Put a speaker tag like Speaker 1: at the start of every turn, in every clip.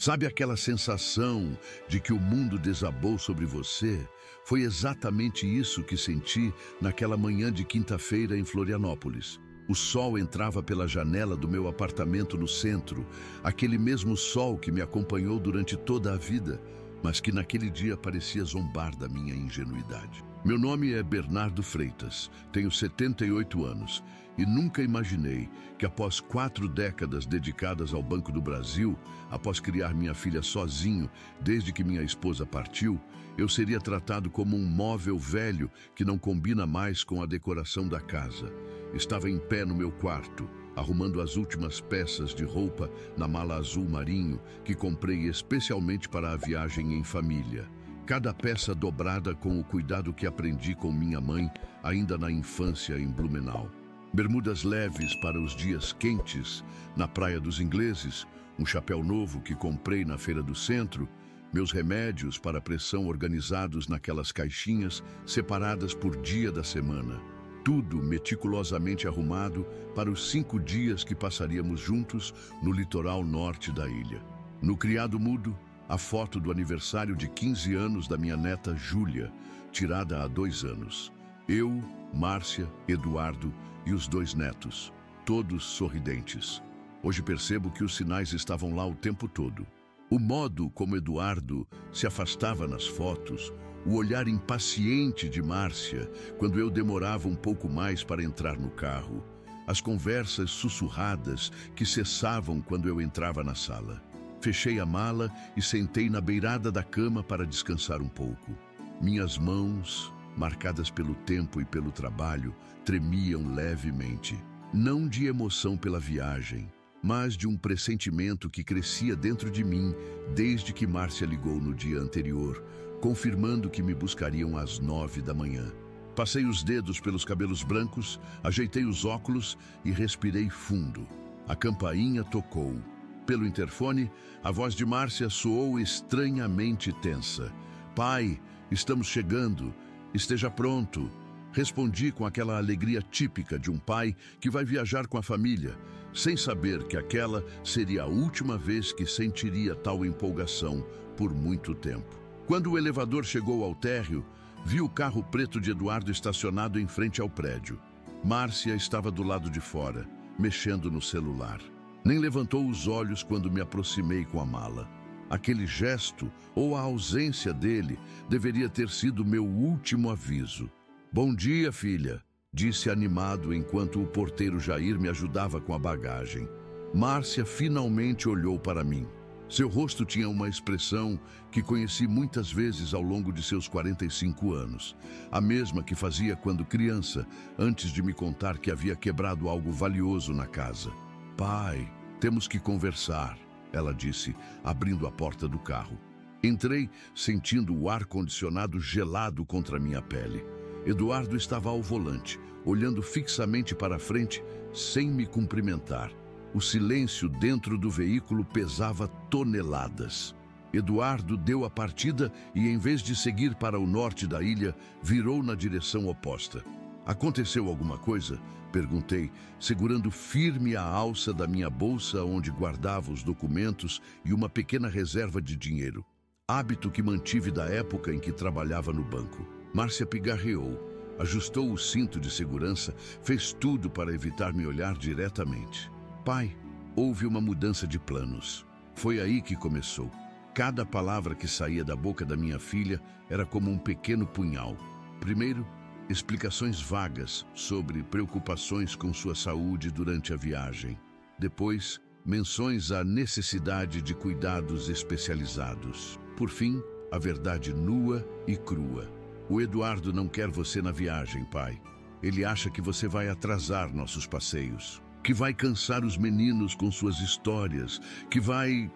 Speaker 1: Sabe aquela sensação de que o mundo desabou sobre você? Foi exatamente isso que senti naquela manhã de quinta-feira em Florianópolis. O sol entrava pela janela do meu apartamento no centro, aquele mesmo sol que me acompanhou durante toda a vida, mas que naquele dia parecia zombar da minha ingenuidade. Meu nome é Bernardo Freitas, tenho 78 anos e nunca imaginei que após 4 décadas dedicadas ao Banco do Brasil, após criar minha filha sozinho desde que minha esposa partiu, eu seria tratado como um móvel velho que não combina mais com a decoração da casa. Estava em pé no meu quarto, arrumando as últimas peças de roupa na mala azul marinho que comprei especialmente para a viagem em família. Cada peça dobrada com o cuidado que aprendi com minha mãe ainda na infância em Blumenau. Bermudas leves para os dias quentes na Praia dos Ingleses, um chapéu novo que comprei na feira do centro, meus remédios para pressão organizados naquelas caixinhas separadas por dia da semana. Tudo meticulosamente arrumado para os 5 dias que passaríamos juntos no litoral norte da ilha. No criado mudo, a foto do aniversário de 15 anos da minha neta Júlia, tirada há 2 anos. Eu, Márcia, Eduardo e os 2 netos, todos sorridentes. Hoje percebo que os sinais estavam lá o tempo todo. O modo como Eduardo se afastava nas fotos, o olhar impaciente de Márcia quando eu demorava um pouco mais para entrar no carro, as conversas sussurradas que cessavam quando eu entrava na sala. Fechei a mala e sentei na beirada da cama para descansar um pouco. Minhas mãos, marcadas pelo tempo e pelo trabalho, tremiam levemente. Não de emoção pela viagem, mas de um pressentimento que crescia dentro de mim desde que Márcia ligou no dia anterior, confirmando que me buscariam às 9 da manhã. Passei os dedos pelos cabelos brancos, ajeitei os óculos e respirei fundo. A campainha tocou. Pelo interfone, a voz de Márcia soou estranhamente tensa. "Pai, estamos chegando. Esteja pronto." Respondi com aquela alegria típica de um pai que vai viajar com a família, sem saber que aquela seria a última vez que sentiria tal empolgação por muito tempo. Quando o elevador chegou ao térreo, vi o carro preto de Eduardo estacionado em frente ao prédio. Márcia estava do lado de fora, mexendo no celular. Nem levantou os olhos quando me aproximei com a mala. Aquele gesto, ou a ausência dele, deveria ter sido meu último aviso. "Bom dia, filha", disse animado enquanto o porteiro Jair me ajudava com a bagagem. Márcia finalmente olhou para mim. Seu rosto tinha uma expressão que conheci muitas vezes ao longo de seus 45 anos. A mesma que fazia quando criança, antes de me contar que havia quebrado algo valioso na casa. "Pai, temos que conversar", ela disse, abrindo a porta do carro. Entrei, sentindo o ar-condicionado gelado contra minha pele. Eduardo estava ao volante, olhando fixamente para frente, sem me cumprimentar. O silêncio dentro do veículo pesava toneladas. Eduardo deu a partida e, em vez de seguir para o norte da ilha, virou na direção oposta. "Aconteceu alguma coisa?", perguntei, segurando firme a alça da minha bolsa onde guardava os documentos e uma pequena reserva de dinheiro. Hábito que mantive da época em que trabalhava no banco. Márcia pigarreou, ajustou o cinto de segurança, fez tudo para evitar me olhar diretamente. "Pai, houve uma mudança de planos." Foi aí que começou. Cada palavra que saía da boca da minha filha era como um pequeno punhal. Primeiro, explicações vagas sobre preocupações com sua saúde durante a viagem. Depois, menções à necessidade de cuidados especializados. Por fim, a verdade nua e crua. "O Eduardo não quer você na viagem, pai. Ele acha que você vai atrasar nossos passeios, que vai cansar os meninos com suas histórias, que vai,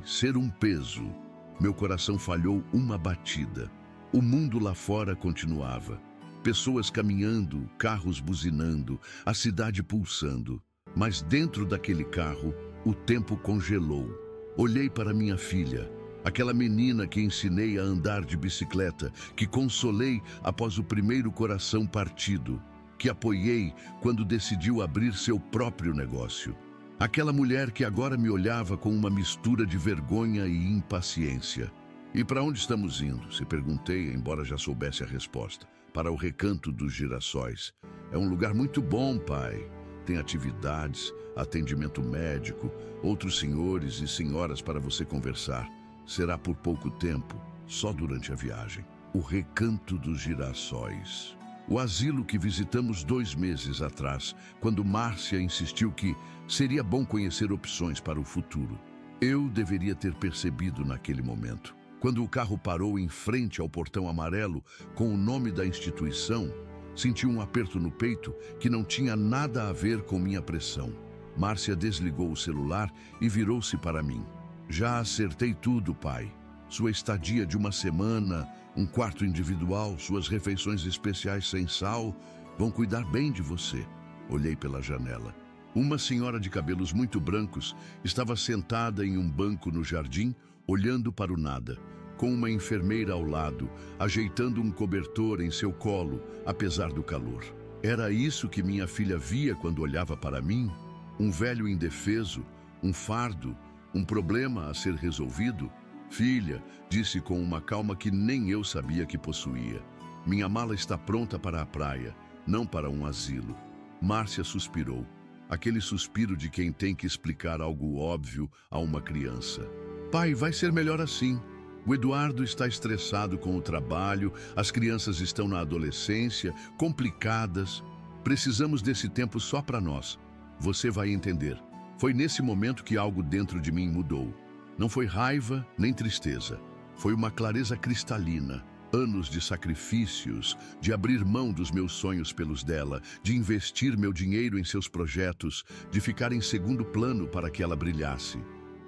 Speaker 1: ser um peso." Meu coração falhou uma batida. O mundo lá fora continuava. Pessoas caminhando, carros buzinando, a cidade pulsando. Mas dentro daquele carro, o tempo congelou. Olhei para minha filha, aquela menina que ensinei a andar de bicicleta, que consolei após o primeiro coração partido, que apoiei quando decidiu abrir seu próprio negócio. Aquela mulher que agora me olhava com uma mistura de vergonha e impaciência. E para onde estamos indo? Se perguntei, embora já soubesse a resposta. Para o Recanto dos Girassóis. É um lugar muito bom, pai. Tem atividades, atendimento médico, outros senhores e senhoras para você conversar. Será por pouco tempo, só durante a viagem. O Recanto dos Girassóis. O asilo que visitamos 2 meses atrás, quando Márcia insistiu que seria bom conhecer opções para o futuro. Eu deveria ter percebido naquele momento. Quando o carro parou em frente ao portão amarelo com o nome da instituição, senti um aperto no peito que não tinha nada a ver com minha pressão. Márcia desligou o celular e virou-se para mim. Já acertei tudo, pai. Sua estadia de 1 semana, um quarto individual, suas refeições especiais sem sal, vão cuidar bem de você. Olhei pela janela. Uma senhora de cabelos muito brancos estava sentada em um banco no jardim, olhando para o nada, com uma enfermeira ao lado, ajeitando um cobertor em seu colo, apesar do calor. Era isso que minha filha via quando olhava para mim? Um velho indefeso, um fardo, um problema a ser resolvido? Filha, disse com uma calma que nem eu sabia que possuía. Minha mala está pronta para a praia, não para um asilo. Márcia suspirou. Aquele suspiro de quem tem que explicar algo óbvio a uma criança. Pai, vai ser melhor assim. O Eduardo está estressado com o trabalho, as crianças estão na adolescência, complicadas. Precisamos desse tempo só para nós. Você vai entender. Foi nesse momento que algo dentro de mim mudou. Não foi raiva nem tristeza. Foi uma clareza cristalina. Anos de sacrifícios, de abrir mão dos meus sonhos pelos dela, de investir meu dinheiro em seus projetos, de ficar em segundo plano para que ela brilhasse.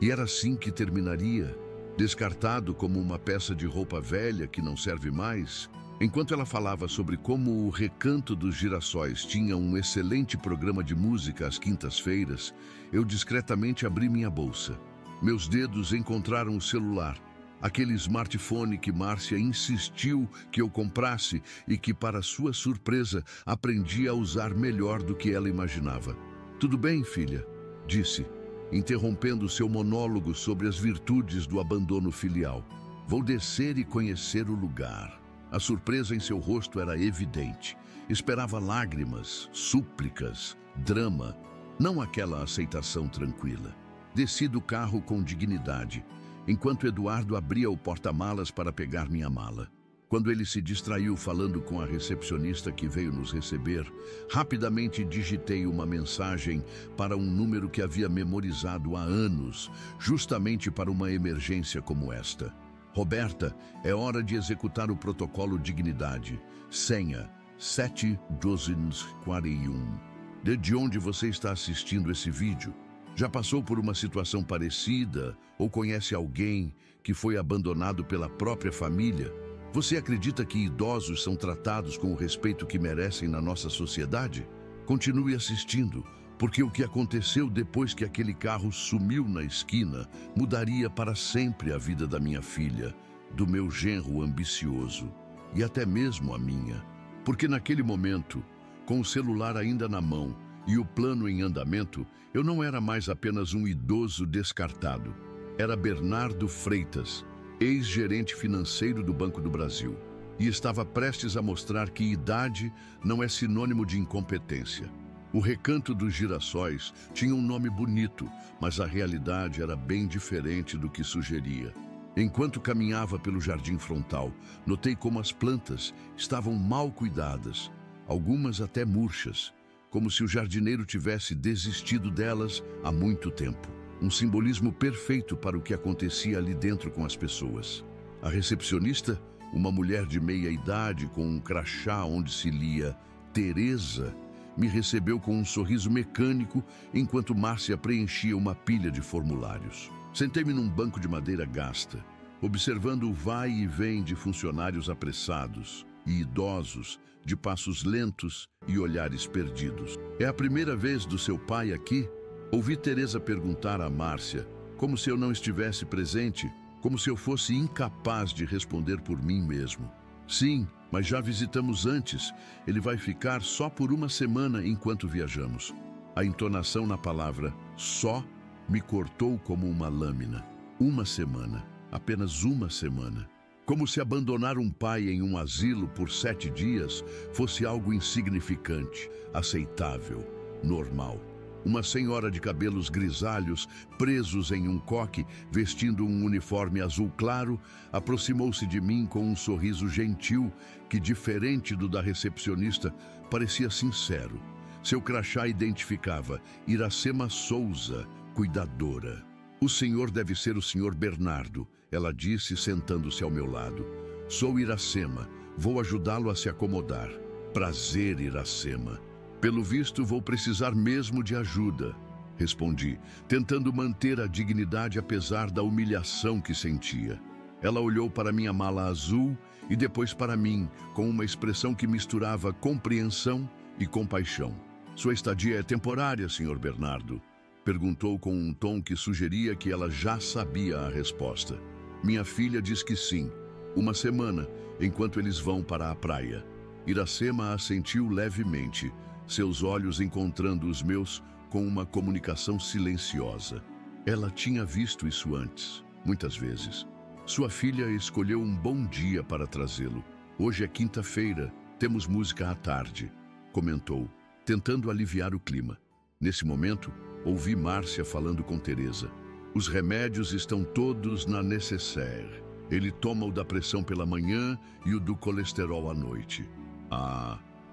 Speaker 1: E era assim que terminaria, descartado como uma peça de roupa velha que não serve mais. Enquanto ela falava sobre como o Recanto dos Girassóis tinha um excelente programa de música às quintas-feiras, eu discretamente abri minha bolsa. Meus dedos encontraram o celular, aquele smartphone que Márcia insistiu que eu comprasse e que, para sua surpresa, aprendi a usar melhor do que ela imaginava. Tudo bem, filha? Disse, interrompendo seu monólogo sobre as virtudes do abandono filial. Vou descer e conhecer o lugar. A surpresa em seu rosto era evidente. Esperava lágrimas, súplicas, drama, não aquela aceitação tranquila. Desci do carro com dignidade, enquanto Eduardo abria o porta-malas para pegar minha mala. Quando ele se distraiu falando com a recepcionista que veio nos receber, rapidamente digitei uma mensagem para um número que havia memorizado há anos, justamente para uma emergência como esta. Roberta, é hora de executar o protocolo Dignidade. Senha 71241. De onde você está assistindo esse vídeo? Já passou por uma situação parecida ou conhece alguém que foi abandonado pela própria família? Você acredita que idosos são tratados com o respeito que merecem na nossa sociedade? Continue assistindo, porque o que aconteceu depois que aquele carro sumiu na esquina mudaria para sempre a vida da minha filha, do meu genro ambicioso e até mesmo a minha. Porque naquele momento, com o celular ainda na mão e o plano em andamento, eu não era mais apenas um idoso descartado. Era Bernardo Freitas, ex-gerente financeiro do Banco do Brasil, e estava prestes a mostrar que idade não é sinônimo de incompetência. O Recanto dos Girassóis tinha um nome bonito, mas a realidade era bem diferente do que sugeria. Enquanto caminhava pelo jardim frontal, notei como as plantas estavam mal cuidadas, algumas até murchas, como se o jardineiro tivesse desistido delas há muito tempo. Um simbolismo perfeito para o que acontecia ali dentro com as pessoas. A recepcionista, uma mulher de meia idade com um crachá onde se lia Teresa, me recebeu com um sorriso mecânico enquanto Márcia preenchia uma pilha de formulários. Sentei-me num banco de madeira gasta, observando o vai e vem de funcionários apressados e idosos, de passos lentos e olhares perdidos. É a primeira vez do seu pai aqui? Ouvi Teresa perguntar a Márcia, como se eu não estivesse presente, como se eu fosse incapaz de responder por mim mesmo. Sim, mas já visitamos antes. Ele vai ficar só por 1 semana enquanto viajamos. A entonação na palavra só me cortou como uma lâmina. Uma semana, apenas uma semana. Como se abandonar um pai em um asilo por 7 dias fosse algo insignificante, aceitável, normal. Uma senhora de cabelos grisalhos, presos em um coque, vestindo um uniforme azul claro, aproximou-se de mim com um sorriso gentil que, diferente do da recepcionista, parecia sincero. Seu crachá identificava Iracema Souza, cuidadora. O senhor deve ser o senhor Bernardo, ela disse, sentando-se ao meu lado. Sou Iracema, vou ajudá-lo a se acomodar. Prazer, Iracema. Pelo visto, vou precisar mesmo de ajuda, respondi, tentando manter a dignidade apesar da humilhação que sentia. Ela olhou para minha mala azul e depois para mim, com uma expressão que misturava compreensão e compaixão. Sua estadia é temporária, senhor Bernardo? Perguntou com um tom que sugeria que ela já sabia a resposta. Minha filha diz que sim. 1 semana, enquanto eles vão para a praia. Iracema assentiu levemente, seus olhos encontrando os meus com uma comunicação silenciosa. Ela tinha visto isso antes, muitas vezes. Sua filha escolheu um bom dia para trazê-lo. Hoje é quinta-feira, temos música à tarde, comentou, tentando aliviar o clima. Nesse momento, ouvi Márcia falando com Teresa. Os remédios estão todos na nécessaire. Ele toma o da pressão pela manhã e o do colesterol à noite.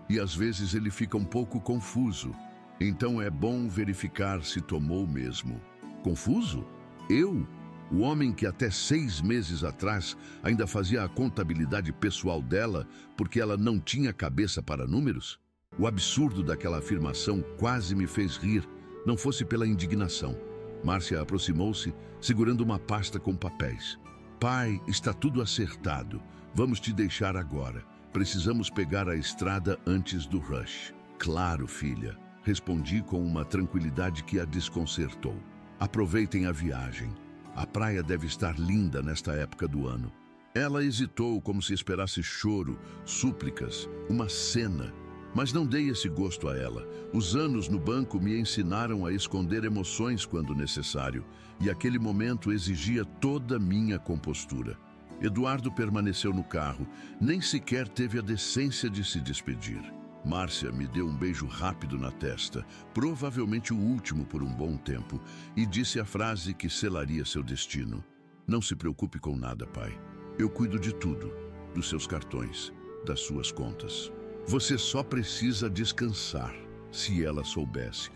Speaker 1: E às vezes ele fica um pouco confuso. Então é bom verificar se tomou mesmo. Confuso? Eu? O homem que até 6 meses atrás ainda fazia a contabilidade pessoal dela porque ela não tinha cabeça para números? O absurdo daquela afirmação quase me fez rir, não fosse pela indignação. Márcia aproximou-se, segurando uma pasta com papéis. Pai, está tudo acertado. Vamos te deixar agora. Precisamos pegar a estrada antes do rush. Claro, filha, respondi com uma tranquilidade que a desconcertou. Aproveitem a viagem. A praia deve estar linda nesta época do ano. Ela hesitou como se esperasse choro, súplicas, uma cena. Mas não dei esse gosto a ela. Os anos no banco me ensinaram a esconder emoções quando necessário, e aquele momento exigia toda minha compostura. Eduardo permaneceu no carro, nem sequer teve a decência de se despedir. Márcia me deu um beijo rápido na testa, provavelmente o último por um bom tempo, e disse a frase que selaria seu destino. Não se preocupe com nada, pai. Eu cuido de tudo, dos seus cartões, das suas contas. Você só precisa descansar. Se ela soubesse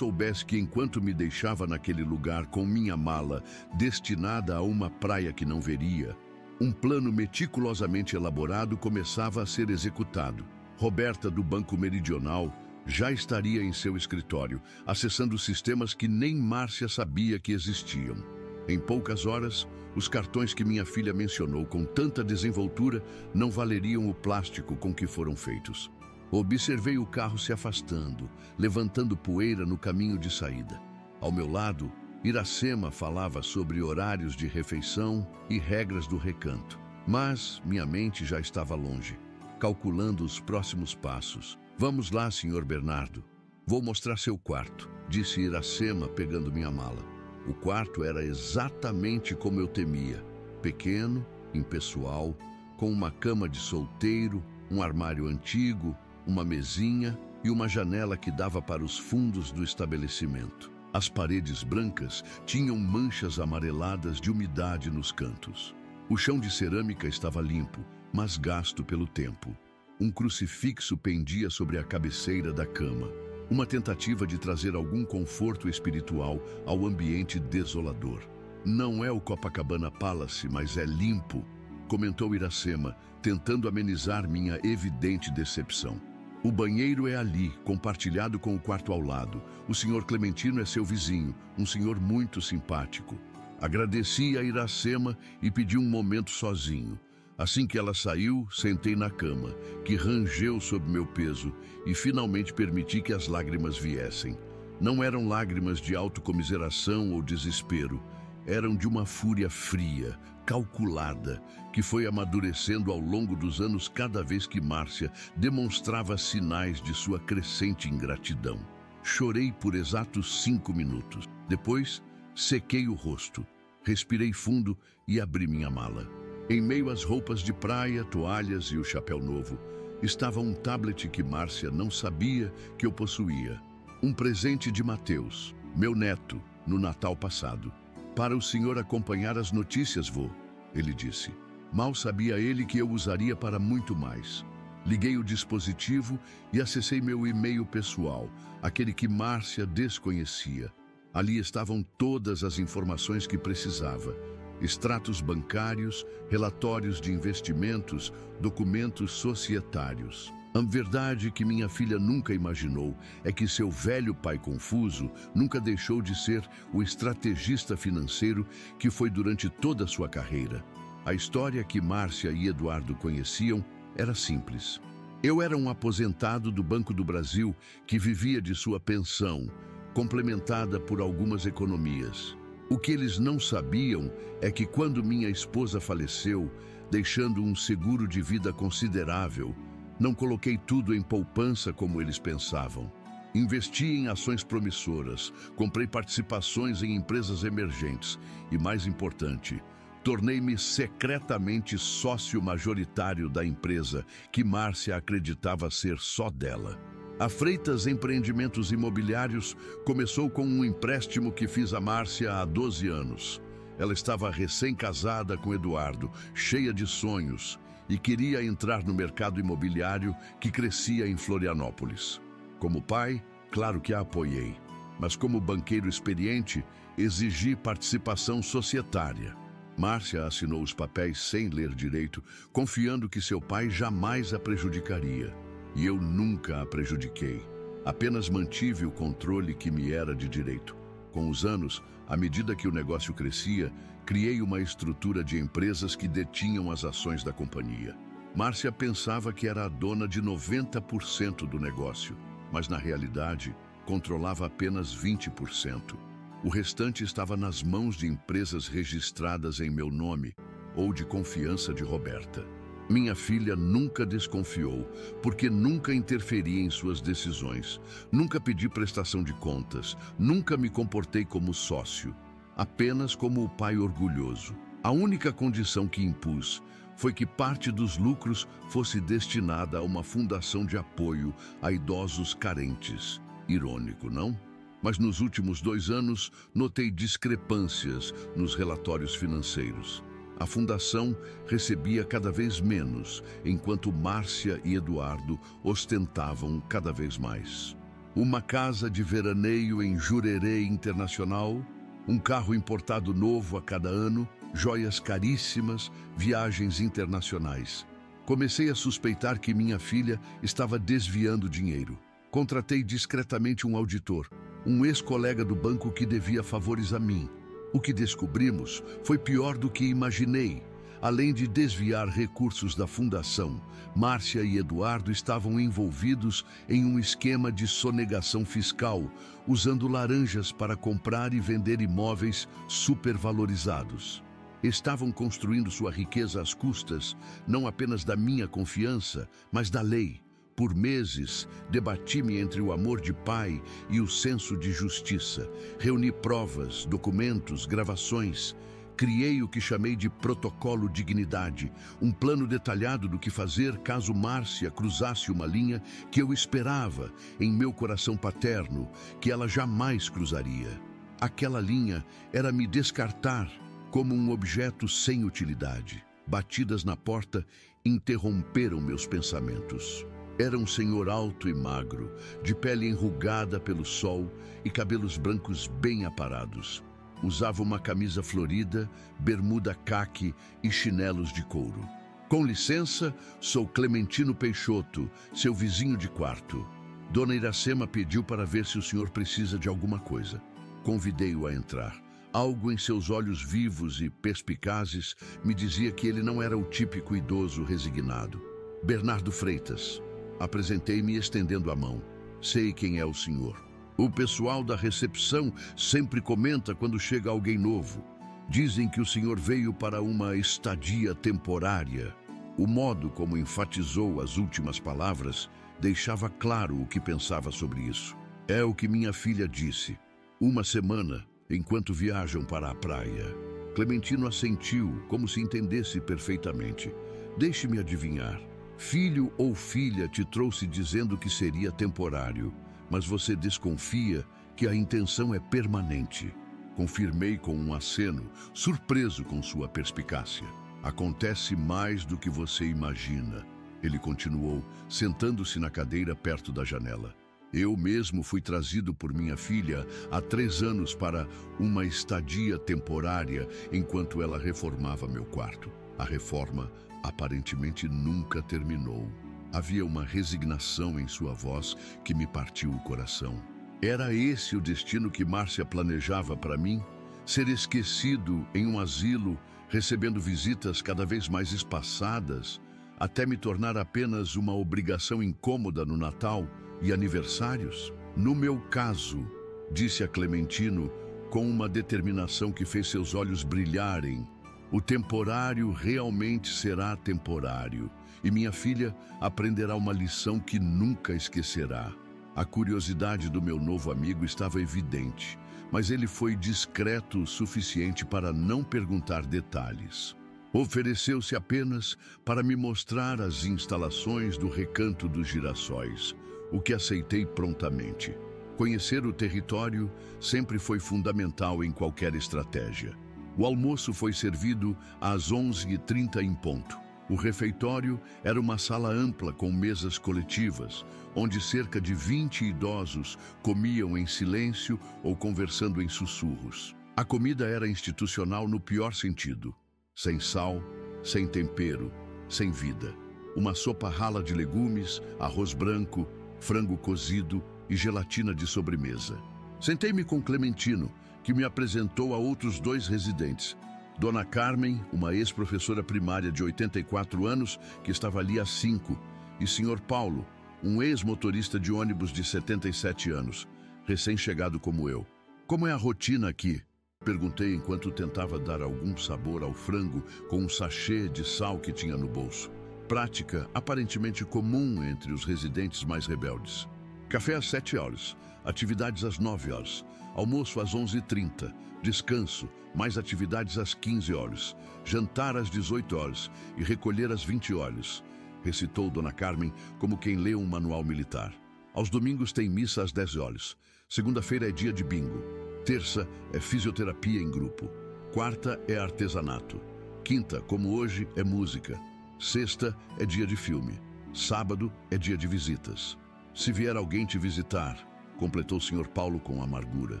Speaker 1: que enquanto me deixava naquele lugar com minha mala destinada a uma praia que não veria, um plano meticulosamente elaborado começava a ser executado. Roberta, do Banco Meridional, já estaria em seu escritório, acessando sistemas que nem Márcia sabia que existiam. Em poucas horas, os cartões que minha filha mencionou com tanta desenvoltura não valeriam o plástico com que foram feitos. Observei o carro se afastando, levantando poeira no caminho de saída. Ao meu lado, Iracema falava sobre horários de refeição e regras do recanto. Mas minha mente já estava longe, calculando os próximos passos. Vamos lá, senhor Bernardo. Vou mostrar seu quarto, disse Iracema, pegando minha mala. O quarto era exatamente como eu temia. Pequeno, impessoal, com uma cama de solteiro, um armário antigo, uma mesinha e uma janela que dava para os fundos do estabelecimento. As paredes brancas tinham manchas amareladas de umidade nos cantos. O chão de cerâmica estava limpo, mas gasto pelo tempo. Um crucifixo pendia sobre a cabeceira da cama. Uma tentativa de trazer algum conforto espiritual ao ambiente desolador. Não é o Copacabana Palace, mas é limpo, comentou Iracema, tentando amenizar minha evidente decepção. O banheiro é ali, compartilhado com o quarto ao lado. O senhor Clementino é seu vizinho, um senhor muito simpático. Agradeci a Iracema e pedi um momento sozinho. Assim que ela saiu, sentei na cama, que rangeu sob meu peso, e finalmente permiti que as lágrimas viessem. Não eram lágrimas de autocomiseração ou desespero, eram de uma fúria fria, calculada, que foi amadurecendo ao longo dos anos cada vez que Márcia demonstrava sinais de sua crescente ingratidão. Chorei por exatos 5 minutos. Depois, sequei o rosto, respirei fundo e abri minha mala. Em meio às roupas de praia, toalhas e o chapéu novo, estava um tablet que Márcia não sabia que eu possuía. Um presente de Mateus, meu neto, no Natal passado. Para o senhor acompanhar as notícias, vô, ele disse. Mal sabia ele que eu usaria para muito mais. Liguei o dispositivo e acessei meu e-mail pessoal, aquele que Márcia desconhecia. Ali estavam todas as informações que precisava. Extratos bancários, relatórios de investimentos, documentos societários. A verdade que minha filha nunca imaginou é que seu velho pai confuso nunca deixou de ser o estrategista financeiro que foi durante toda a sua carreira. A história que Márcia e Eduardo conheciam era simples. Eu era um aposentado do Banco do Brasil que vivia de sua pensão, complementada por algumas economias. O que eles não sabiam é que quando minha esposa faleceu, deixando um seguro de vida considerável, não coloquei tudo em poupança como eles pensavam. Investi em ações promissoras, comprei participações em empresas emergentes e, mais importante, tornei-me secretamente sócio majoritário da empresa que Márcia acreditava ser só dela. A Freitas Empreendimentos Imobiliários começou com um empréstimo que fiz a Márcia há 12 anos. Ela estava recém-casada com Eduardo, cheia de sonhos, e queria entrar no mercado imobiliário que crescia em Florianópolis. Como pai, claro que a apoiei, mas como banqueiro experiente, exigi participação societária. Márcia assinou os papéis sem ler direito, confiando que seu pai jamais a prejudicaria. E eu nunca a prejudiquei. Apenas mantive o controle que me era de direito. Com os anos, à medida que o negócio crescia, criei uma estrutura de empresas que detinham as ações da companhia. Márcia pensava que era a dona de 90% do negócio, mas na realidade, controlava apenas 20%. O restante estava nas mãos de empresas registradas em meu nome ou de confiança de Roberta. Minha filha nunca desconfiou, porque nunca interferi em suas decisões, nunca pedi prestação de contas, nunca me comportei como sócio, apenas como o pai orgulhoso. A única condição que impus foi que parte dos lucros fosse destinada a uma fundação de apoio a idosos carentes. Irônico, não? Mas nos últimos 2 anos, notei discrepâncias nos relatórios financeiros. A fundação recebia cada vez menos, enquanto Márcia e Eduardo ostentavam cada vez mais. Uma casa de veraneio em Jurerê Internacional, um carro importado novo a cada ano, joias caríssimas, viagens internacionais. Comecei a suspeitar que minha filha estava desviando dinheiro. Contratei discretamente um auditor, um ex-colega do banco que devia favores a mim. O que descobrimos foi pior do que imaginei. Além de desviar recursos da fundação, Márcia e Eduardo estavam envolvidos em um esquema de sonegação fiscal, usando laranjas para comprar e vender imóveis supervalorizados. Estavam construindo sua riqueza às custas, não apenas da minha confiança, mas da lei. Por meses, debati-me entre o amor de pai e o senso de justiça. Reuni provas, documentos, gravações. Criei o que chamei de Protocolo Dignidade, um plano detalhado do que fazer caso Márcia cruzasse uma linha que eu esperava, em meu coração paterno, que ela jamais cruzaria. Aquela linha era me descartar como um objeto sem utilidade. Batidas na porta interromperam meus pensamentos. Era um senhor alto e magro, de pele enrugada pelo sol e cabelos brancos bem aparados. Usava uma camisa florida, bermuda caque e chinelos de couro. Com licença, sou Clementino Peixoto, seu vizinho de quarto. Dona Iracema pediu para ver se o senhor precisa de alguma coisa. Convidei-o a entrar. Algo em seus olhos vivos e perspicazes me dizia que ele não era o típico idoso resignado. Bernardo Freitas. Apresentei-me estendendo a mão. Sei quem é o senhor. O pessoal da recepção sempre comenta quando chega alguém novo. Dizem que o senhor veio para uma estadia temporária. O modo como enfatizou as últimas palavras deixava claro o que pensava sobre isso. É o que minha filha disse. Uma semana, enquanto viajam para a praia. Clementino assentiu, como se entendesse perfeitamente. Deixe-me adivinhar. Filho ou filha te trouxe dizendo que seria temporário, mas você desconfia que a intenção é permanente. Confirmei com um aceno, surpreso com sua perspicácia. Acontece mais do que você imagina. Ele continuou, sentando-se na cadeira perto da janela. Eu mesmo fui trazido por minha filha há 3 anos para uma estadia temporária enquanto ela reformava meu quarto. A reforma aparentemente nunca terminou. Havia uma resignação em sua voz que me partiu o coração. Era esse o destino que Márcia planejava para mim? Ser esquecido em um asilo, recebendo visitas cada vez mais espaçadas, até me tornar apenas uma obrigação incômoda no Natal e aniversários? No meu caso, disse a Clementino com uma determinação que fez seus olhos brilharem, o temporário realmente será temporário, e minha filha aprenderá uma lição que nunca esquecerá. A curiosidade do meu novo amigo estava evidente, mas ele foi discreto o suficiente para não perguntar detalhes. Ofereceu-se apenas para me mostrar as instalações do Recanto dos Girassóis, o que aceitei prontamente. Conhecer o território sempre foi fundamental em qualquer estratégia. O almoço foi servido às 11h30 em ponto. O refeitório era uma sala ampla com mesas coletivas, onde cerca de 20 idosos comiam em silêncio ou conversando em sussurros. A comida era institucional no pior sentido. Sem sal, sem tempero, sem vida. Uma sopa rala de legumes, arroz branco, frango cozido e gelatina de sobremesa. Sentei-me com Clementino, que me apresentou a outros 2 residentes. Dona Carmen, uma ex-professora primária de 84 anos, que estava ali há 5, e Sr. Paulo, um ex-motorista de ônibus de 77 anos, recém-chegado como eu. Como é a rotina aqui? Perguntei enquanto tentava dar algum sabor ao frango com um sachê de sal que tinha no bolso. Prática aparentemente comum entre os residentes mais rebeldes. Café às 7 horas, atividades às 9 horas, almoço às 11h30, descanso, mais atividades às 15 horas, jantar às 18 horas e recolher às 20 horas, recitou Dona Carmen como quem lê um manual militar. Aos domingos tem missa às 10 horas, segunda-feira é dia de bingo, terça é fisioterapia em grupo, quarta é artesanato, quinta, como hoje, é música, sexta é dia de filme, sábado é dia de visitas. Se vier alguém te visitar, completou o Sr. Paulo com amargura.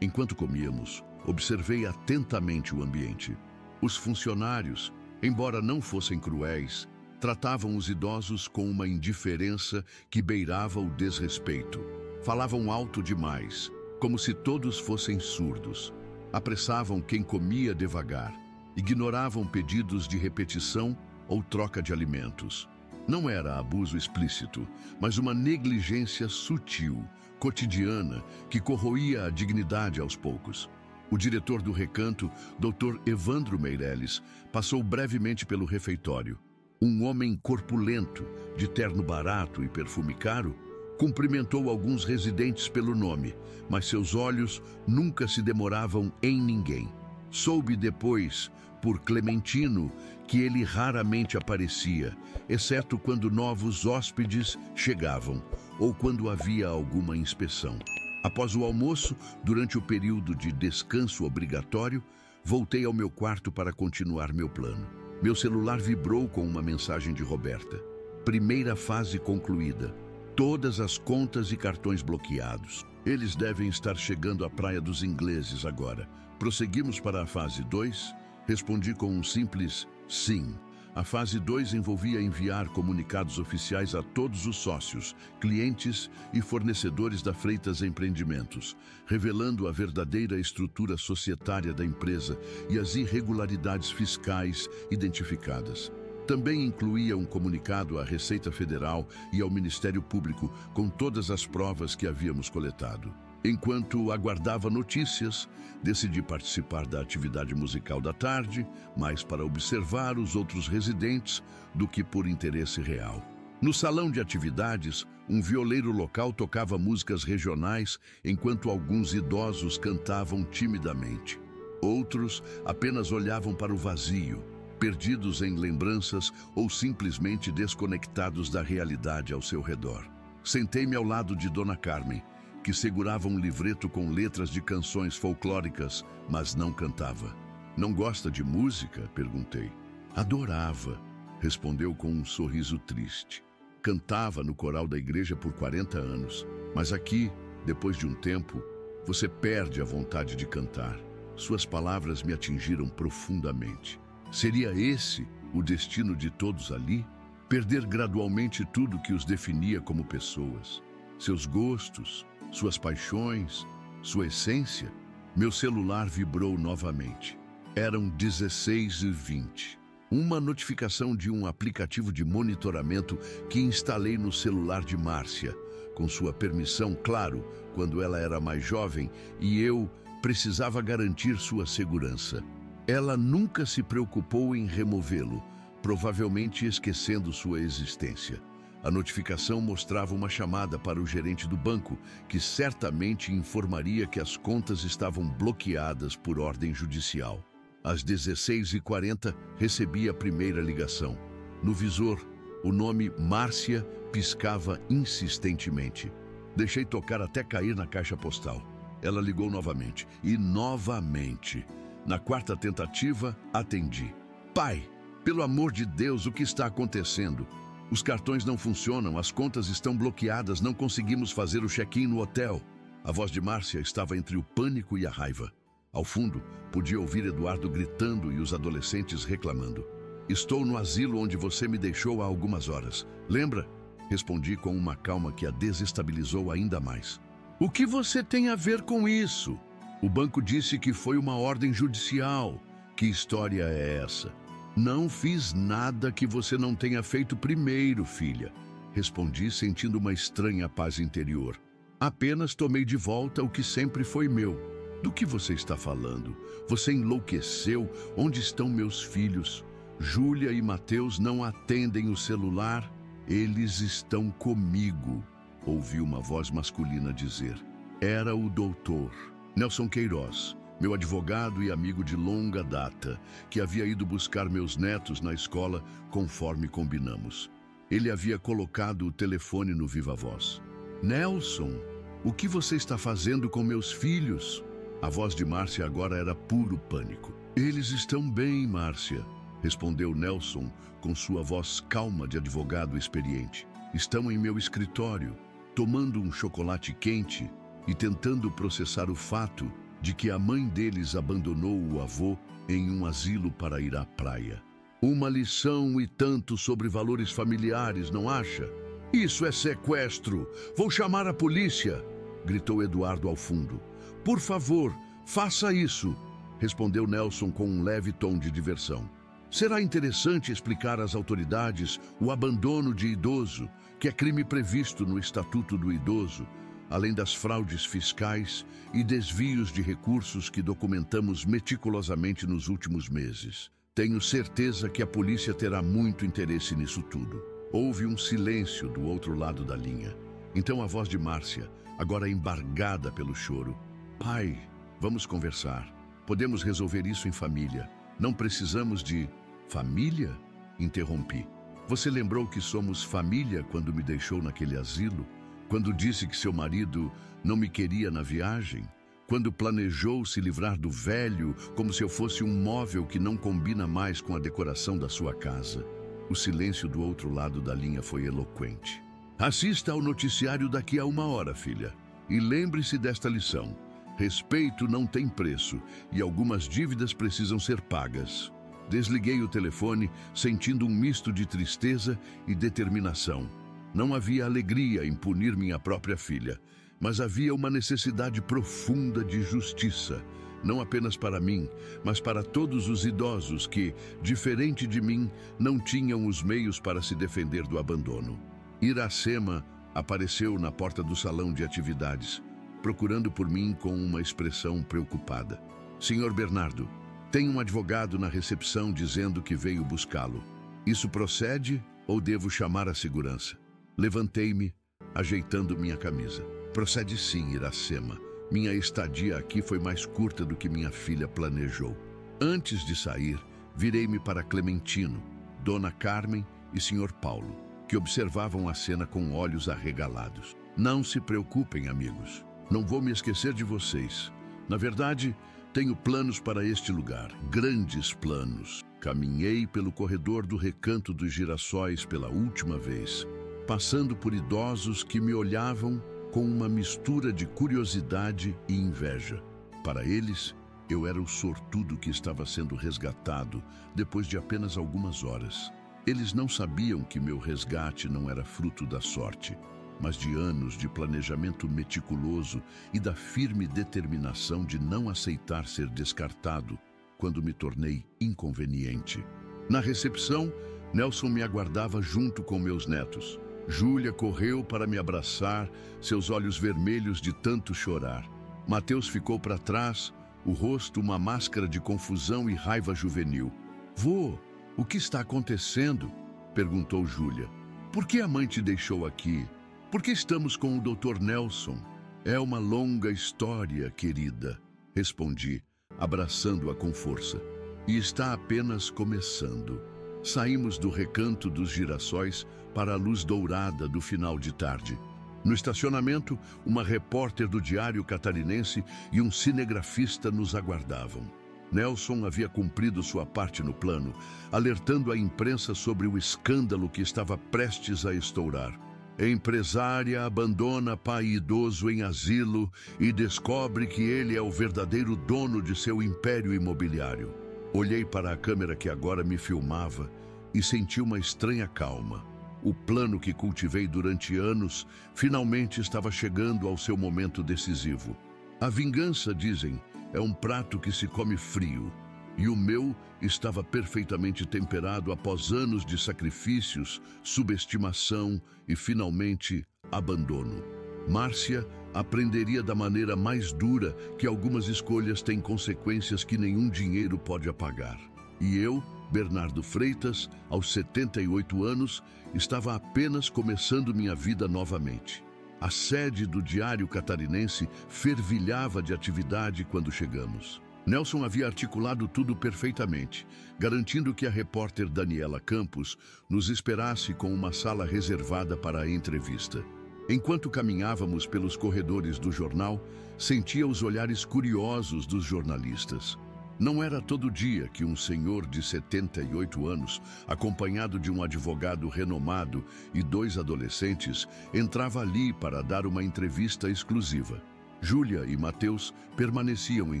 Speaker 1: Enquanto comíamos, observei atentamente o ambiente. Os funcionários, embora não fossem cruéis, tratavam os idosos com uma indiferença que beirava o desrespeito. Falavam alto demais, como se todos fossem surdos. Apressavam quem comia devagar. Ignoravam pedidos de repetição ou troca de alimentos. Não era abuso explícito, mas uma negligência sutil, cotidiana, que corroía a dignidade aos poucos. O diretor do recanto, Dr. Evandro Meirelles, passou brevemente pelo refeitório. Um homem corpulento, de terno barato e perfume caro, cumprimentou alguns residentes pelo nome, mas seus olhos nunca se demoravam em ninguém. Soube depois, por Clementino, que ele raramente aparecia, exceto quando novos hóspedes chegavam ou quando havia alguma inspeção. Após o almoço, durante o período de descanso obrigatório, voltei ao meu quarto para continuar meu plano. Meu celular vibrou com uma mensagem de Roberta. Primeira fase concluída. Todas as contas e cartões bloqueados. Eles devem estar chegando à Praia dos Ingleses agora. Prosseguimos para a fase 2? Respondi com um simples sim. A fase 2 envolvia enviar comunicados oficiais a todos os sócios, clientes e fornecedores da Freitas Empreendimentos, revelando a verdadeira estrutura societária da empresa e as irregularidades fiscais identificadas. Também incluía um comunicado à Receita Federal e ao Ministério Público com todas as provas que havíamos coletado. Enquanto aguardava notícias, decidi participar da atividade musical da tarde, mais para observar os outros residentes do que por interesse real. No salão de atividades, Um violeiro local tocava músicas regionais, enquanto alguns idosos cantavam timidamente. Outros apenas olhavam para o vazio, perdidos em lembranças ou simplesmente desconectados da realidade ao seu redor. Sentei-me ao lado de Dona Carmen, que segurava um livreto com letras de canções folclóricas, mas não cantava. "Não gosta de música?" perguntei. "Adorava", respondeu com um sorriso triste. "Cantava no coral da igreja por 40 anos, mas aqui, depois de um tempo, você perde a vontade de cantar." Suas palavras me atingiram profundamente. Seria esse o destino de todos ali? Perder gradualmente tudo que os definia como pessoas. Seus gostos, suas paixões, sua essência? Meu celular vibrou novamente. Eram 16h20. Uma notificação de um aplicativo de monitoramento que instalei no celular de Márcia, com sua permissão, claro, quando ela era mais jovem e eu precisava garantir sua segurança. Ela nunca se preocupou em removê-lo, provavelmente esquecendo sua existência. A notificação mostrava uma chamada para o gerente do banco, que certamente informaria que as contas estavam bloqueadas por ordem judicial. Às 16h40, recebi a primeira ligação. No visor, o nome Márcia piscava insistentemente. Deixei tocar até cair na caixa postal. Ela ligou novamente, e novamente. Na quarta tentativa, atendi. "Pai, pelo amor de Deus, o que está acontecendo? Os cartões não funcionam, as contas estão bloqueadas, não conseguimos fazer o check-in no hotel." A voz de Márcia estava entre o pânico e a raiva. Ao fundo, podia ouvir Eduardo gritando e os adolescentes reclamando. "Estou no asilo onde você me deixou há algumas horas. Lembra?" Respondi com uma calma que a desestabilizou ainda mais. "O que você tem a ver com isso?" "O banco disse que foi uma ordem judicial." "Que história é essa?" "Não fiz nada que você não tenha feito primeiro, filha." Respondi sentindo uma estranha paz interior. "Apenas tomei de volta o que sempre foi meu." "Do que você está falando? Você enlouqueceu? Onde estão meus filhos? Júlia e Mateus não atendem o celular?" "Eles estão comigo." Ouvi uma voz masculina dizer. Era o doutor Nelson Queiroz, meu advogado e amigo de longa data, que havia ido buscar meus netos na escola conforme combinamos. Ele havia colocado o telefone no viva-voz. "Nelson, o que você está fazendo com meus filhos?" A voz de Márcia agora era puro pânico. "Eles estão bem, Márcia", respondeu Nelson com sua voz calma de advogado experiente. "Estão em meu escritório, tomando um chocolate quente e tentando processar o fato de que a mãe deles abandonou o avô em um asilo para ir à praia. Uma lição e tanto sobre valores familiares, não acha?" "Isso é sequestro! Vou chamar a polícia!" gritou Eduardo ao fundo. "Por favor, faça isso!" respondeu Nelson com um leve tom de diversão. "Será interessante explicar às autoridades o abandono de idoso, que é crime previsto no Estatuto do Idoso, além das fraudes fiscais e desvios de recursos que documentamos meticulosamente nos últimos meses. Tenho certeza que a polícia terá muito interesse nisso tudo." Houve um silêncio do outro lado da linha. Então a voz de Márcia, agora embargada pelo choro. "Pai, vamos conversar. Podemos resolver isso em família. Não precisamos de..." "Família?" interrompi. "Você lembrou que somos família quando me deixou naquele asilo? Quando disse que seu marido não me queria na viagem? Quando planejou se livrar do velho como se eu fosse um móvel que não combina mais com a decoração da sua casa?" O silêncio do outro lado da linha foi eloquente. "Assista ao noticiário daqui a 1 hora, filha. E lembre-se desta lição. Respeito não tem preço e algumas dívidas precisam ser pagas." Desliguei o telefone, sentindo um misto de tristeza e determinação. Não havia alegria em punir minha própria filha, mas havia uma necessidade profunda de justiça, não apenas para mim, mas para todos os idosos que, diferente de mim, não tinham os meios para se defender do abandono. Iracema apareceu na porta do salão de atividades, procurando por mim com uma expressão preocupada. "Senhor Bernardo, tem um advogado na recepção dizendo que veio buscá-lo. Isso procede ou devo chamar a segurança?" Levantei-me, ajeitando minha camisa. Procede sim, Iracema. Minha estadia aqui foi mais curta do que minha filha planejou. Antes de sair, virei-me para Clementino, Dona Carmen e Sr. Paulo, que observavam a cena com olhos arregalados. Não se preocupem, amigos. Não vou me esquecer de vocês. Na verdade, tenho planos para este lugar, grandes planos. Caminhei pelo corredor do Recanto dos Girassóis pela última vez, passando por idosos que me olhavam com uma mistura de curiosidade e inveja. Para eles, eu era o sortudo que estava sendo resgatado depois de apenas algumas horas. Eles não sabiam que meu resgate não era fruto da sorte, mas de anos de planejamento meticuloso e da firme determinação de não aceitar ser descartado quando me tornei inconveniente. Na recepção, Nelson me aguardava junto com meus netos. Júlia correu para me abraçar, seus olhos vermelhos de tanto chorar. Mateus ficou para trás, o rosto uma máscara de confusão e raiva juvenil. "Vô, o que está acontecendo?" perguntou Júlia. "Por que a mãe te deixou aqui? Por que estamos com o Dr. Nelson?" "É uma longa história, querida", respondi, abraçando-a com força. "E está apenas começando." Saímos do Recanto dos Girassóis para a luz dourada do final de tarde. No estacionamento, uma repórter do Diário Catarinense e um cinegrafista nos aguardavam. Nelson havia cumprido sua parte no plano, alertando a imprensa sobre o escândalo que estava prestes a estourar. Empresária abandona pai idoso em asilo e descobre que ele é o verdadeiro dono de seu império imobiliário. Olhei para a câmera que agora me filmava e senti uma estranha calma. O plano que cultivei durante anos finalmente estava chegando ao seu momento decisivo. A vingança, dizem, é um prato que se come frio, e o meu estava perfeitamente temperado após anos de sacrifícios, subestimação e, finalmente, abandono. Márcia aprenderia da maneira mais dura que algumas escolhas têm consequências que nenhum dinheiro pode apagar. E eu, Bernardo Freitas, aos 78 anos, estava apenas começando minha vida novamente. A sede do Diário Catarinense fervilhava de atividade quando chegamos. Nelson havia articulado tudo perfeitamente, garantindo que a repórter Daniela Campos nos esperasse com uma sala reservada para a entrevista. Enquanto caminhávamos pelos corredores do jornal, sentia os olhares curiosos dos jornalistas. Não era todo dia que um senhor de 78 anos, acompanhado de um advogado renomado e 2 adolescentes, entrava ali para dar uma entrevista exclusiva. Júlia e Mateus permaneciam em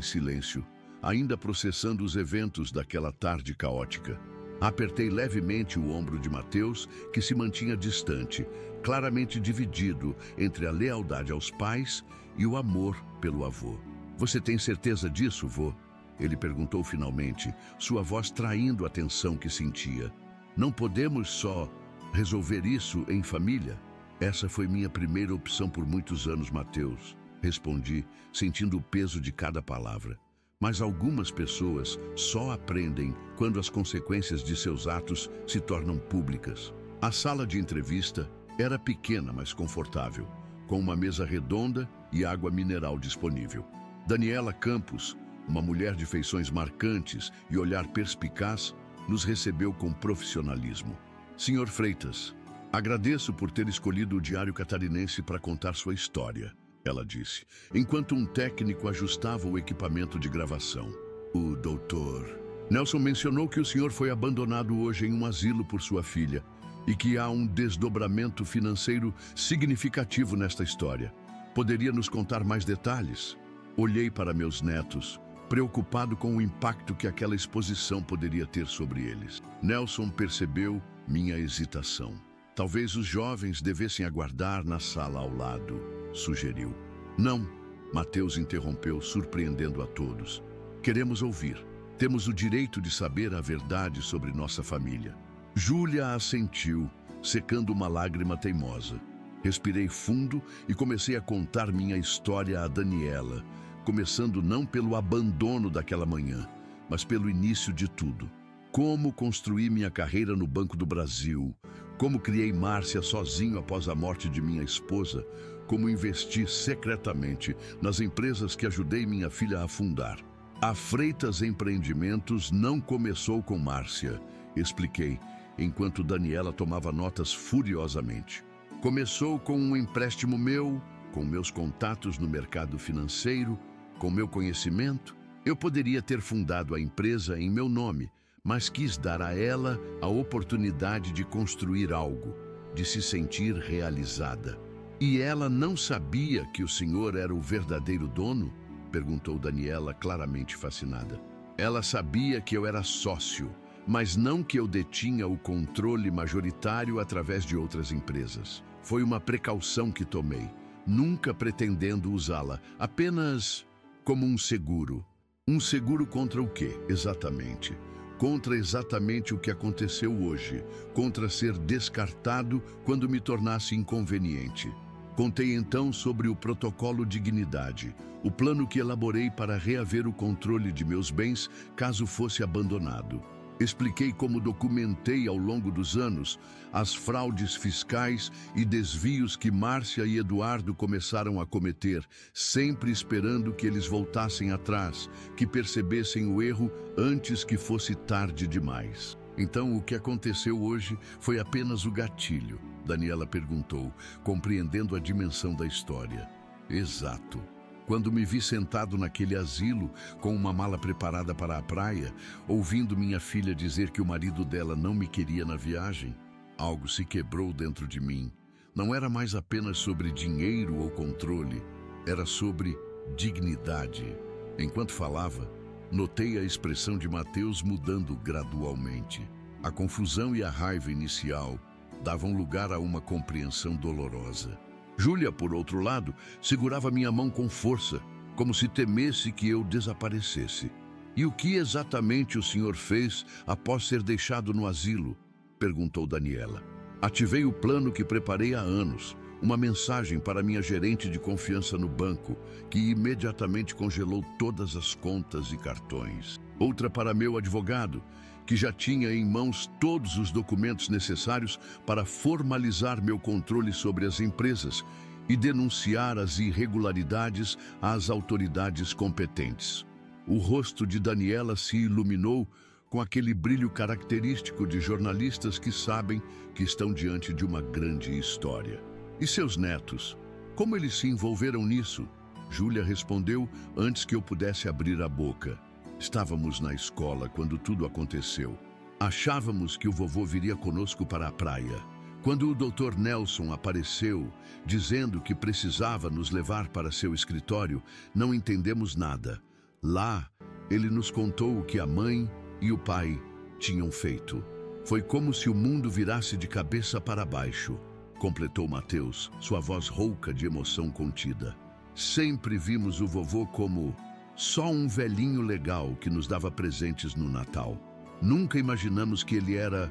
Speaker 1: silêncio, ainda processando os eventos daquela tarde caótica. Apertei levemente o ombro de Mateus, que se mantinha distante, claramente dividido entre a lealdade aos pais e o amor pelo avô. "Você tem certeza disso, vô?" ele perguntou finalmente, sua voz traindo a tensão que sentia. "Não podemos só resolver isso em família?" "Essa foi minha primeira opção por muitos anos, Mateus", respondi, sentindo o peso de cada palavra. "Mas algumas pessoas só aprendem quando as consequências de seus atos se tornam públicas." A sala de entrevista era pequena, mas confortável, com uma mesa redonda e água mineral disponível. Daniela Campos, uma mulher de feições marcantes e olhar perspicaz, nos recebeu com profissionalismo. "Senhor Freitas, agradeço por ter escolhido o Diário Catarinense para contar sua história", ela disse, enquanto um técnico ajustava o equipamento de gravação. "O doutor Nelson mencionou que o senhor foi abandonado hoje em um asilo por sua filha e que há um desdobramento financeiro significativo nesta história. Poderia nos contar mais detalhes?" Olhei para meus netos, preocupado com o impacto que aquela exposição poderia ter sobre eles. Nelson percebeu minha hesitação. "Talvez os jovens devessem aguardar na sala ao lado", sugeriu. "Não", Mateus interrompeu, surpreendendo a todos. "Queremos ouvir. Temos o direito de saber a verdade sobre nossa família." Júlia assentiu, secando uma lágrima teimosa. Respirei fundo e comecei a contar minha história a Daniela, começando não pelo abandono daquela manhã, mas pelo início de tudo. Como construí minha carreira no Banco do Brasil, Como criei Márcia sozinho após a morte de minha esposa, como investi secretamente nas empresas que ajudei minha filha a fundar. A Freitas Empreendimentos não começou com Márcia, expliquei, enquanto Daniela tomava notas furiosamente. Começou com um empréstimo meu, com meus contatos no mercado financeiro, com meu conhecimento. Eu poderia ter fundado a empresa em meu nome, mas quis dar a ela a oportunidade de construir algo, de se sentir realizada. E ela não sabia que o senhor era o verdadeiro dono? Perguntou Daniela, claramente fascinada. Ela sabia que eu era sócio, mas não que eu detinha o controle majoritário através de outras empresas. Foi uma precaução que tomei, nunca pretendendo usá-la, apenas como um seguro. Um seguro contra o quê, exatamente? Contra exatamente o que aconteceu hoje, contra ser descartado quando me tornasse inconveniente. Contei então sobre o protocolo Dignidade, o plano que elaborei para reaver o controle de meus bens caso fosse abandonado. Expliquei como documentei ao longo dos anos as fraudes fiscais e desvios que Márcia e Eduardo começaram a cometer, sempre esperando que eles voltassem atrás, que percebessem o erro antes que fosse tarde demais. Então, o que aconteceu hoje foi apenas o gatilho, Daniela perguntou, compreendendo a dimensão da história. Exato. Quando me vi sentado naquele asilo, com uma mala preparada para a praia, ouvindo minha filha dizer que o marido dela não me queria na viagem, algo se quebrou dentro de mim. Não era mais apenas sobre dinheiro ou controle, era sobre dignidade. Enquanto falava, notei a expressão de Mateus mudando gradualmente. A confusão e a raiva inicial davam lugar a uma compreensão dolorosa. Júlia, por outro lado, segurava minha mão com força, como se temesse que eu desaparecesse. E o que exatamente o senhor fez após ser deixado no asilo? Perguntou Daniela. Ativei o plano que preparei há anos, uma mensagem para minha gerente de confiança no banco, que imediatamente congelou todas as contas e cartões. Outra para meu advogado, que já tinha em mãos todos os documentos necessários para formalizar meu controle sobre as empresas e denunciar as irregularidades às autoridades competentes. O rosto de Daniela se iluminou com aquele brilho característico de jornalistas que sabem que estão diante de uma grande história. E seus netos? Como eles se envolveram nisso? Júlia respondeu antes que eu pudesse abrir a boca. Estávamos na escola quando tudo aconteceu. Achávamos que o vovô viria conosco para a praia. Quando o Dr. Nelson apareceu, dizendo que precisava nos levar para seu escritório, não entendemos nada. Lá, ele nos contou o que a mãe e o pai tinham feito. Foi como se o mundo virasse de cabeça para baixo, completou Mateus, sua voz rouca de emoção contida. Sempre vimos o vovô como só um velhinho legal que nos dava presentes no Natal. Nunca imaginamos que ele era,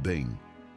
Speaker 1: bem,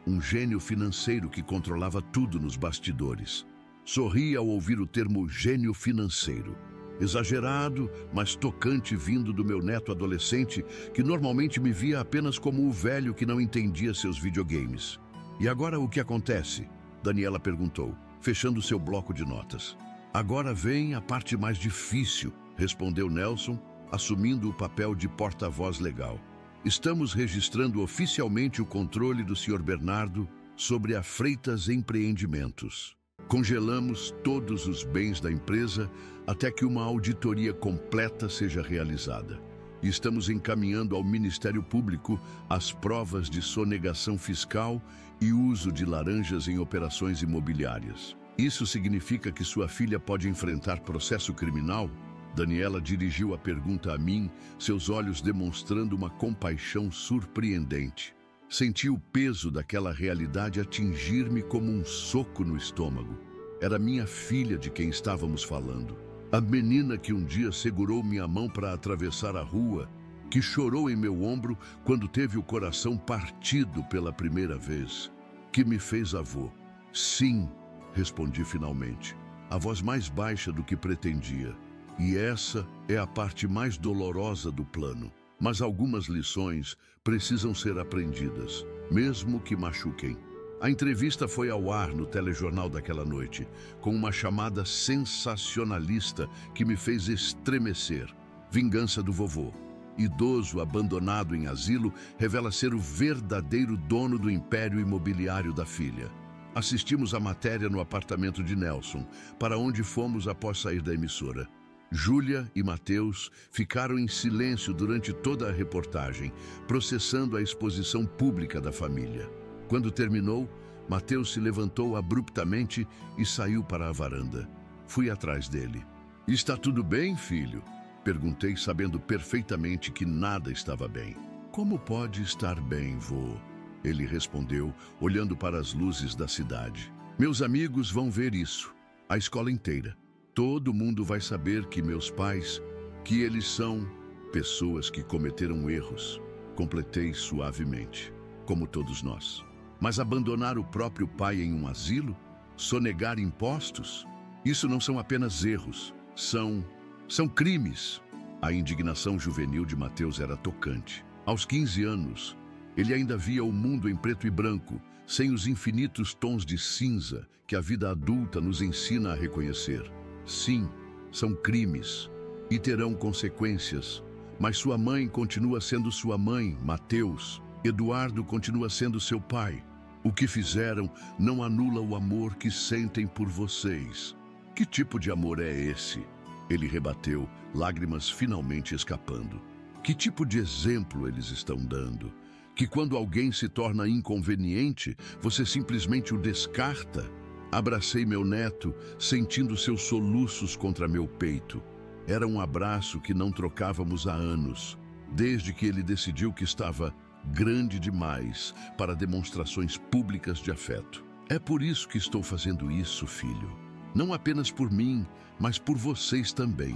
Speaker 1: um gênio financeiro que controlava tudo nos bastidores. Sorri ao ouvir o termo gênio financeiro. Exagerado, mas tocante vindo do meu neto adolescente, que normalmente me via apenas como o velho que não entendia seus videogames. E agora o que acontece? Daniela perguntou, fechando seu bloco de notas. Agora vem a parte mais difícil, respondeu Nelson, assumindo o papel de porta-voz legal. Estamos registrando oficialmente o controle do Sr. Bernardo sobre a Freitas Empreendimentos. Congelamos todos os bens da empresa até que uma auditoria completa seja realizada. E estamos encaminhando ao Ministério Público as provas de sonegação fiscal e uso de laranjas em operações imobiliárias. Isso significa que sua filha pode enfrentar processo criminal? Daniela dirigiu a pergunta a mim, seus olhos demonstrando uma compaixão surpreendente. Senti o peso daquela realidade atingir-me como um soco no estômago. Era minha filha de quem estávamos falando. A menina que um dia segurou minha mão para atravessar a rua, que chorou em meu ombro quando teve o coração partido pela primeira vez, que me fez avô. Sim, respondi finalmente, a voz mais baixa do que pretendia. E essa é a parte mais dolorosa do plano. Mas algumas lições precisam ser aprendidas, mesmo que machuquem. A entrevista foi ao ar no telejornal daquela noite, com uma chamada sensacionalista que me fez estremecer. Vingança do vovô. Idoso abandonado em asilo revela ser o verdadeiro dono do império imobiliário da filha. Assistimos à matéria no apartamento de Nelson, para onde fomos após sair da emissora. Júlia e Mateus ficaram em silêncio durante toda a reportagem, processando a exposição pública da família. Quando terminou, Mateus se levantou abruptamente e saiu para a varanda. Fui atrás dele. "Está tudo bem, filho?" Perguntei, sabendo perfeitamente que nada estava bem. "Como pode estar bem, vô?" Ele respondeu, olhando para as luzes da cidade. "Meus amigos vão ver isso, a escola inteira. Todo mundo vai saber que meus pais, que eles são pessoas que cometeram erros." Completei suavemente, como todos nós. Mas abandonar o próprio pai em um asilo? Sonegar impostos? Isso não são apenas erros, são crimes. A indignação juvenil de Mateus era tocante. Aos 15 anos, ele ainda via o mundo em preto e branco, sem os infinitos tons de cinza que a vida adulta nos ensina a reconhecer. Sim, são crimes e terão consequências, mas sua mãe continua sendo sua mãe, Mateus. Eduardo continua sendo seu pai. O que fizeram não anula o amor que sentem por vocês. Que tipo de amor é esse? Ele rebateu, lágrimas finalmente escapando. Que tipo de exemplo eles estão dando? Que quando alguém se torna inconveniente, você simplesmente o descarta? Abracei meu neto, sentindo seus soluços contra meu peito. Era um abraço que não trocávamos há anos, desde que ele decidiu que estava grande demais para demonstrações públicas de afeto. "É por isso que estou fazendo isso, filho. Não apenas por mim, mas por vocês também.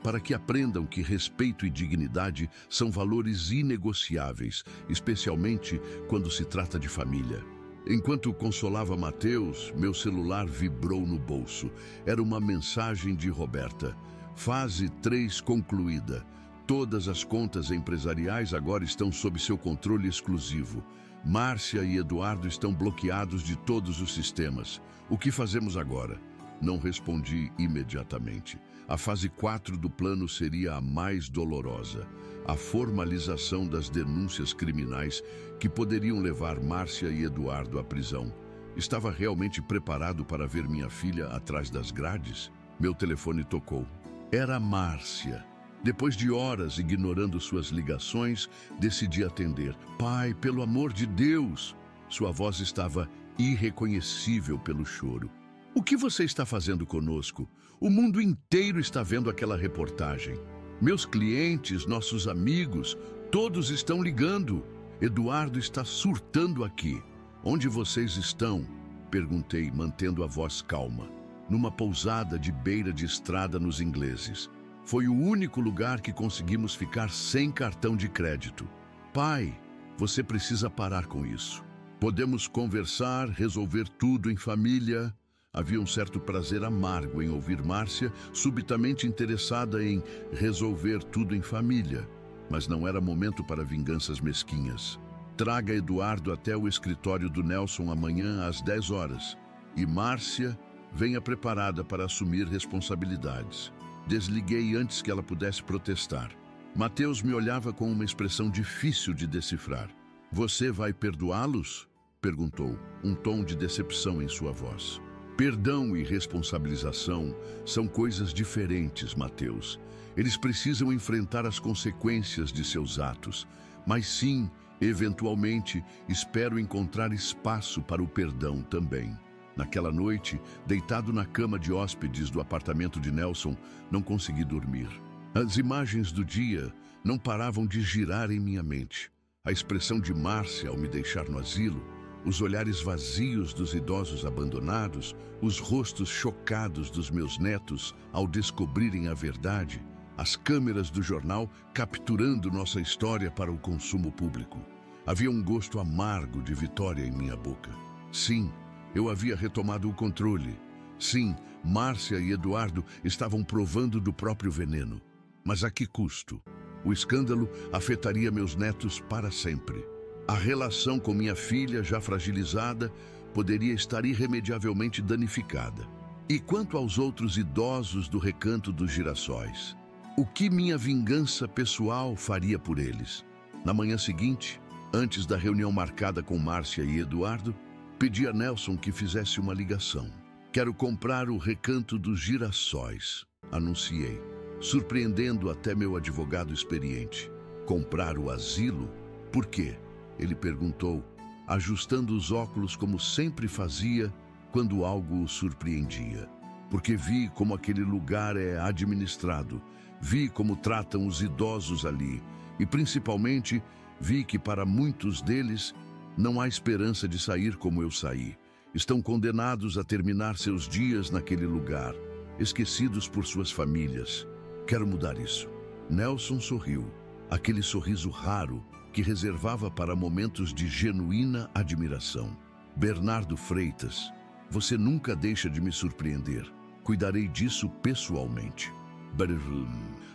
Speaker 1: Para que aprendam que respeito e dignidade são valores inegociáveis, especialmente quando se trata de família." Enquanto consolava Mateus, meu celular vibrou no bolso. Era uma mensagem de Roberta. "Fase 3 concluída. Todas as contas empresariais agora estão sob seu controle exclusivo. Márcia e Eduardo estão bloqueados de todos os sistemas. O que fazemos agora?" Não respondi imediatamente. A fase 4 do plano seria a mais dolorosa. A formalização das denúncias criminais que poderiam levar Márcia e Eduardo à prisão. Estava realmente preparado para ver minha filha atrás das grades? Meu telefone tocou. Era Márcia. Depois de horas ignorando suas ligações, decidi atender. "Pai, pelo amor de Deus!" Sua voz estava irreconhecível pelo choro. "O que você está fazendo conosco? O mundo inteiro está vendo aquela reportagem. Meus clientes, nossos amigos, todos estão ligando. Eduardo está surtando aqui." "Onde vocês estão?" perguntei, mantendo a voz calma. "Numa pousada de beira de estrada nos ingleses. Foi o único lugar que conseguimos ficar sem cartão de crédito." "Pai, você precisa parar com isso. Podemos conversar, resolver tudo em família." Havia um certo prazer amargo em ouvir Márcia subitamente interessada em resolver tudo em família. Mas não era momento para vinganças mesquinhas. "Traga Eduardo até o escritório do Nelson amanhã às 10 horas. E Márcia, venha preparada para assumir responsabilidades." Desliguei antes que ela pudesse protestar. Mateus me olhava com uma expressão difícil de decifrar. "Você vai perdoá-los?" perguntou, um tom de decepção em sua voz. "Perdão e responsabilização são coisas diferentes, Mateus. Eles precisam enfrentar as consequências de seus atos. Mas sim, eventualmente, espero encontrar espaço para o perdão também." Naquela noite, deitado na cama de hóspedes do apartamento de Nelson, não consegui dormir. As imagens do dia não paravam de girar em minha mente. A expressão de Márcia ao me deixar no asilo, os olhares vazios dos idosos abandonados, os rostos chocados dos meus netos ao descobrirem a verdade, as câmeras do jornal capturando nossa história para o consumo público. Havia um gosto amargo de vitória em minha boca. Sim, eu havia retomado o controle. Sim, Márcia e Eduardo estavam provando do próprio veneno. Mas a que custo? O escândalo afetaria meus netos para sempre. A relação com minha filha, já fragilizada, poderia estar irremediavelmente danificada. E quanto aos outros idosos do Recanto dos Girassóis? O que minha vingança pessoal faria por eles? Na manhã seguinte, antes da reunião marcada com Márcia e Eduardo, pedi a Nelson que fizesse uma ligação. Quero comprar o Recanto dos Girassóis, anunciei, surpreendendo até meu advogado experiente. Comprar o asilo? Por quê? Ele perguntou, ajustando os óculos como sempre fazia quando algo o surpreendia. Porque vi como aquele lugar é administrado, vi como tratam os idosos ali e, principalmente, vi que para muitos deles não há esperança de sair como eu saí. Estão condenados a terminar seus dias naquele lugar, esquecidos por suas famílias. Quero mudar isso. Nelson sorriu, aquele sorriso raro que reservava para momentos de genuína admiração. Bernardo Freitas, você nunca deixa de me surpreender. Cuidarei disso pessoalmente.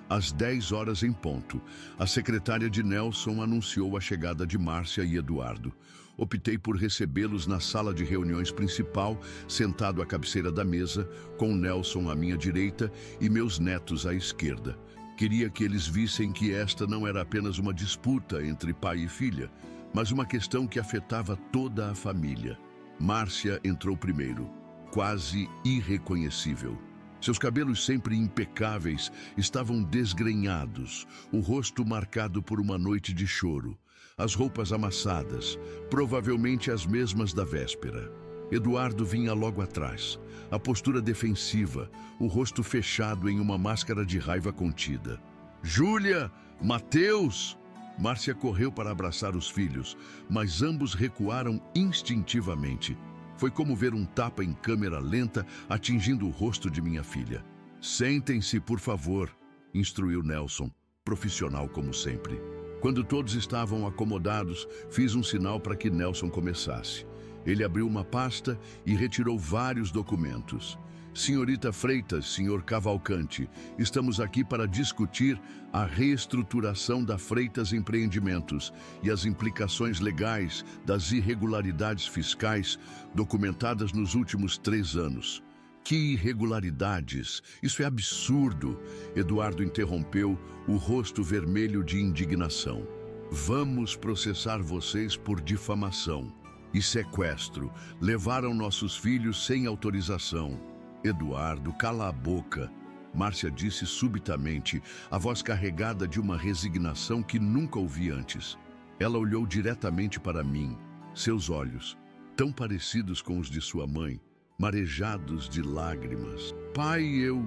Speaker 1: Às 10 horas em ponto, a secretária de Nelson anunciou a chegada de Márcia e Eduardo. Optei por recebê-los na sala de reuniões principal, sentado à cabeceira da mesa, com Nelson à minha direita e meus netos à esquerda. Queria que eles vissem que esta não era apenas uma disputa entre pai e filha, mas uma questão que afetava toda a família. Márcia entrou primeiro, quase irreconhecível. Seus cabelos sempre impecáveis estavam desgrenhados, o rosto marcado por uma noite de choro, as roupas amassadas, provavelmente as mesmas da véspera. Eduardo vinha logo atrás, a postura defensiva, o rosto fechado em uma máscara de raiva contida. Júlia! Mateus! Márcia correu para abraçar os filhos, mas ambos recuaram instintivamente. Foi como ver um tapa em câmera lenta atingindo o rosto de minha filha. Sentem-se, por favor, instruiu Nelson, profissional como sempre. Quando todos estavam acomodados, fiz um sinal para que Nelson começasse. Ele abriu uma pasta e retirou vários documentos. Senhorita Freitas, senhor Cavalcante, estamos aqui para discutir a reestruturação da Freitas Empreendimentos e as implicações legais das irregularidades fiscais documentadas nos últimos 3 anos. Que irregularidades! Isso é absurdo! Eduardo interrompeu, o rosto vermelho de indignação. Vamos processar vocês por difamação e sequestro. Levaram nossos filhos sem autorização. Eduardo, cala a boca, Márcia disse subitamente, a voz carregada de uma resignação que nunca ouvi antes. Ela olhou diretamente para mim, seus olhos, tão parecidos com os de sua mãe, marejados de lágrimas. Pai, eu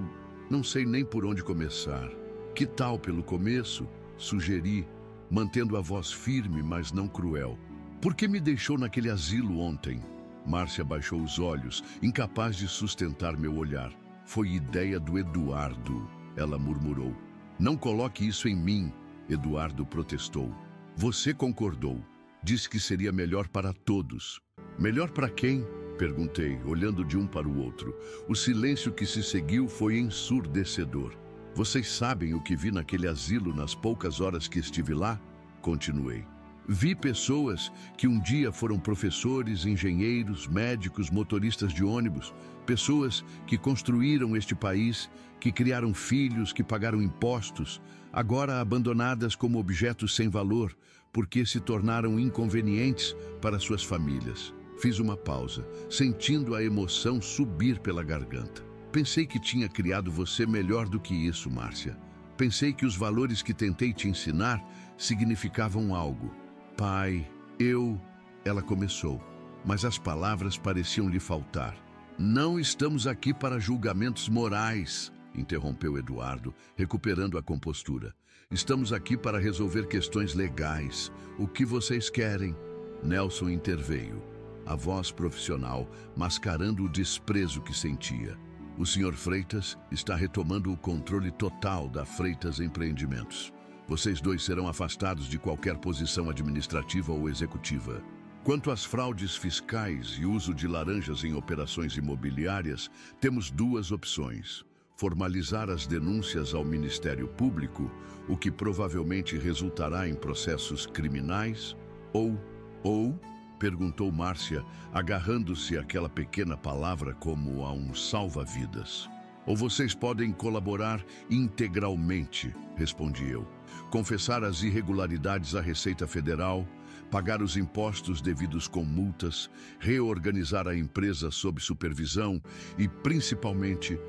Speaker 1: não sei nem por onde começar. Que tal pelo começo? Sugeri, mantendo a voz firme, mas não cruel. Por que me deixou naquele asilo ontem? Márcia baixou os olhos, incapaz de sustentar meu olhar. Foi ideia do Eduardo, ela murmurou. Não coloque isso em mim, Eduardo protestou. Você concordou. Disse que seria melhor para todos. Melhor para quem? Perguntei, olhando de um para o outro. O silêncio que se seguiu foi ensurdecedor. Vocês sabem o que vi naquele asilo nas poucas horas que estive lá? Continuei. Vi pessoas que um dia foram professores, engenheiros, médicos, motoristas de ônibus, pessoas que construíram este país, que criaram filhos, que pagaram impostos, agora abandonadas como objetos sem valor, porque se tornaram inconvenientes para suas famílias. Fiz uma pausa, sentindo a emoção subir pela garganta. Pensei que tinha criado você melhor do que isso, Márcia. Pensei que os valores que tentei te ensinar significavam algo. Pai, Ela começou, mas as palavras pareciam lhe faltar. Não estamos aqui para julgamentos morais, interrompeu Eduardo, recuperando a compostura. Estamos aqui para resolver questões legais. O que vocês querem? Nelson interveio, a voz profissional mascarando o desprezo que sentia. O Sr. Freitas está retomando o controle total da Freitas Empreendimentos. Vocês dois serão afastados de qualquer posição administrativa ou executiva. Quanto às fraudes fiscais e uso de laranjas em operações imobiliárias, temos 2 opções. Formalizar as denúncias ao Ministério Público, o que provavelmente resultará em processos criminais, ou Perguntou Márcia, agarrando-se àquela pequena palavra como a um salva-vidas. Ou vocês podem colaborar integralmente, respondi eu. Confessar as irregularidades à Receita Federal, pagar os impostos devidos com multas, reorganizar a empresa sob supervisão e, principalmente,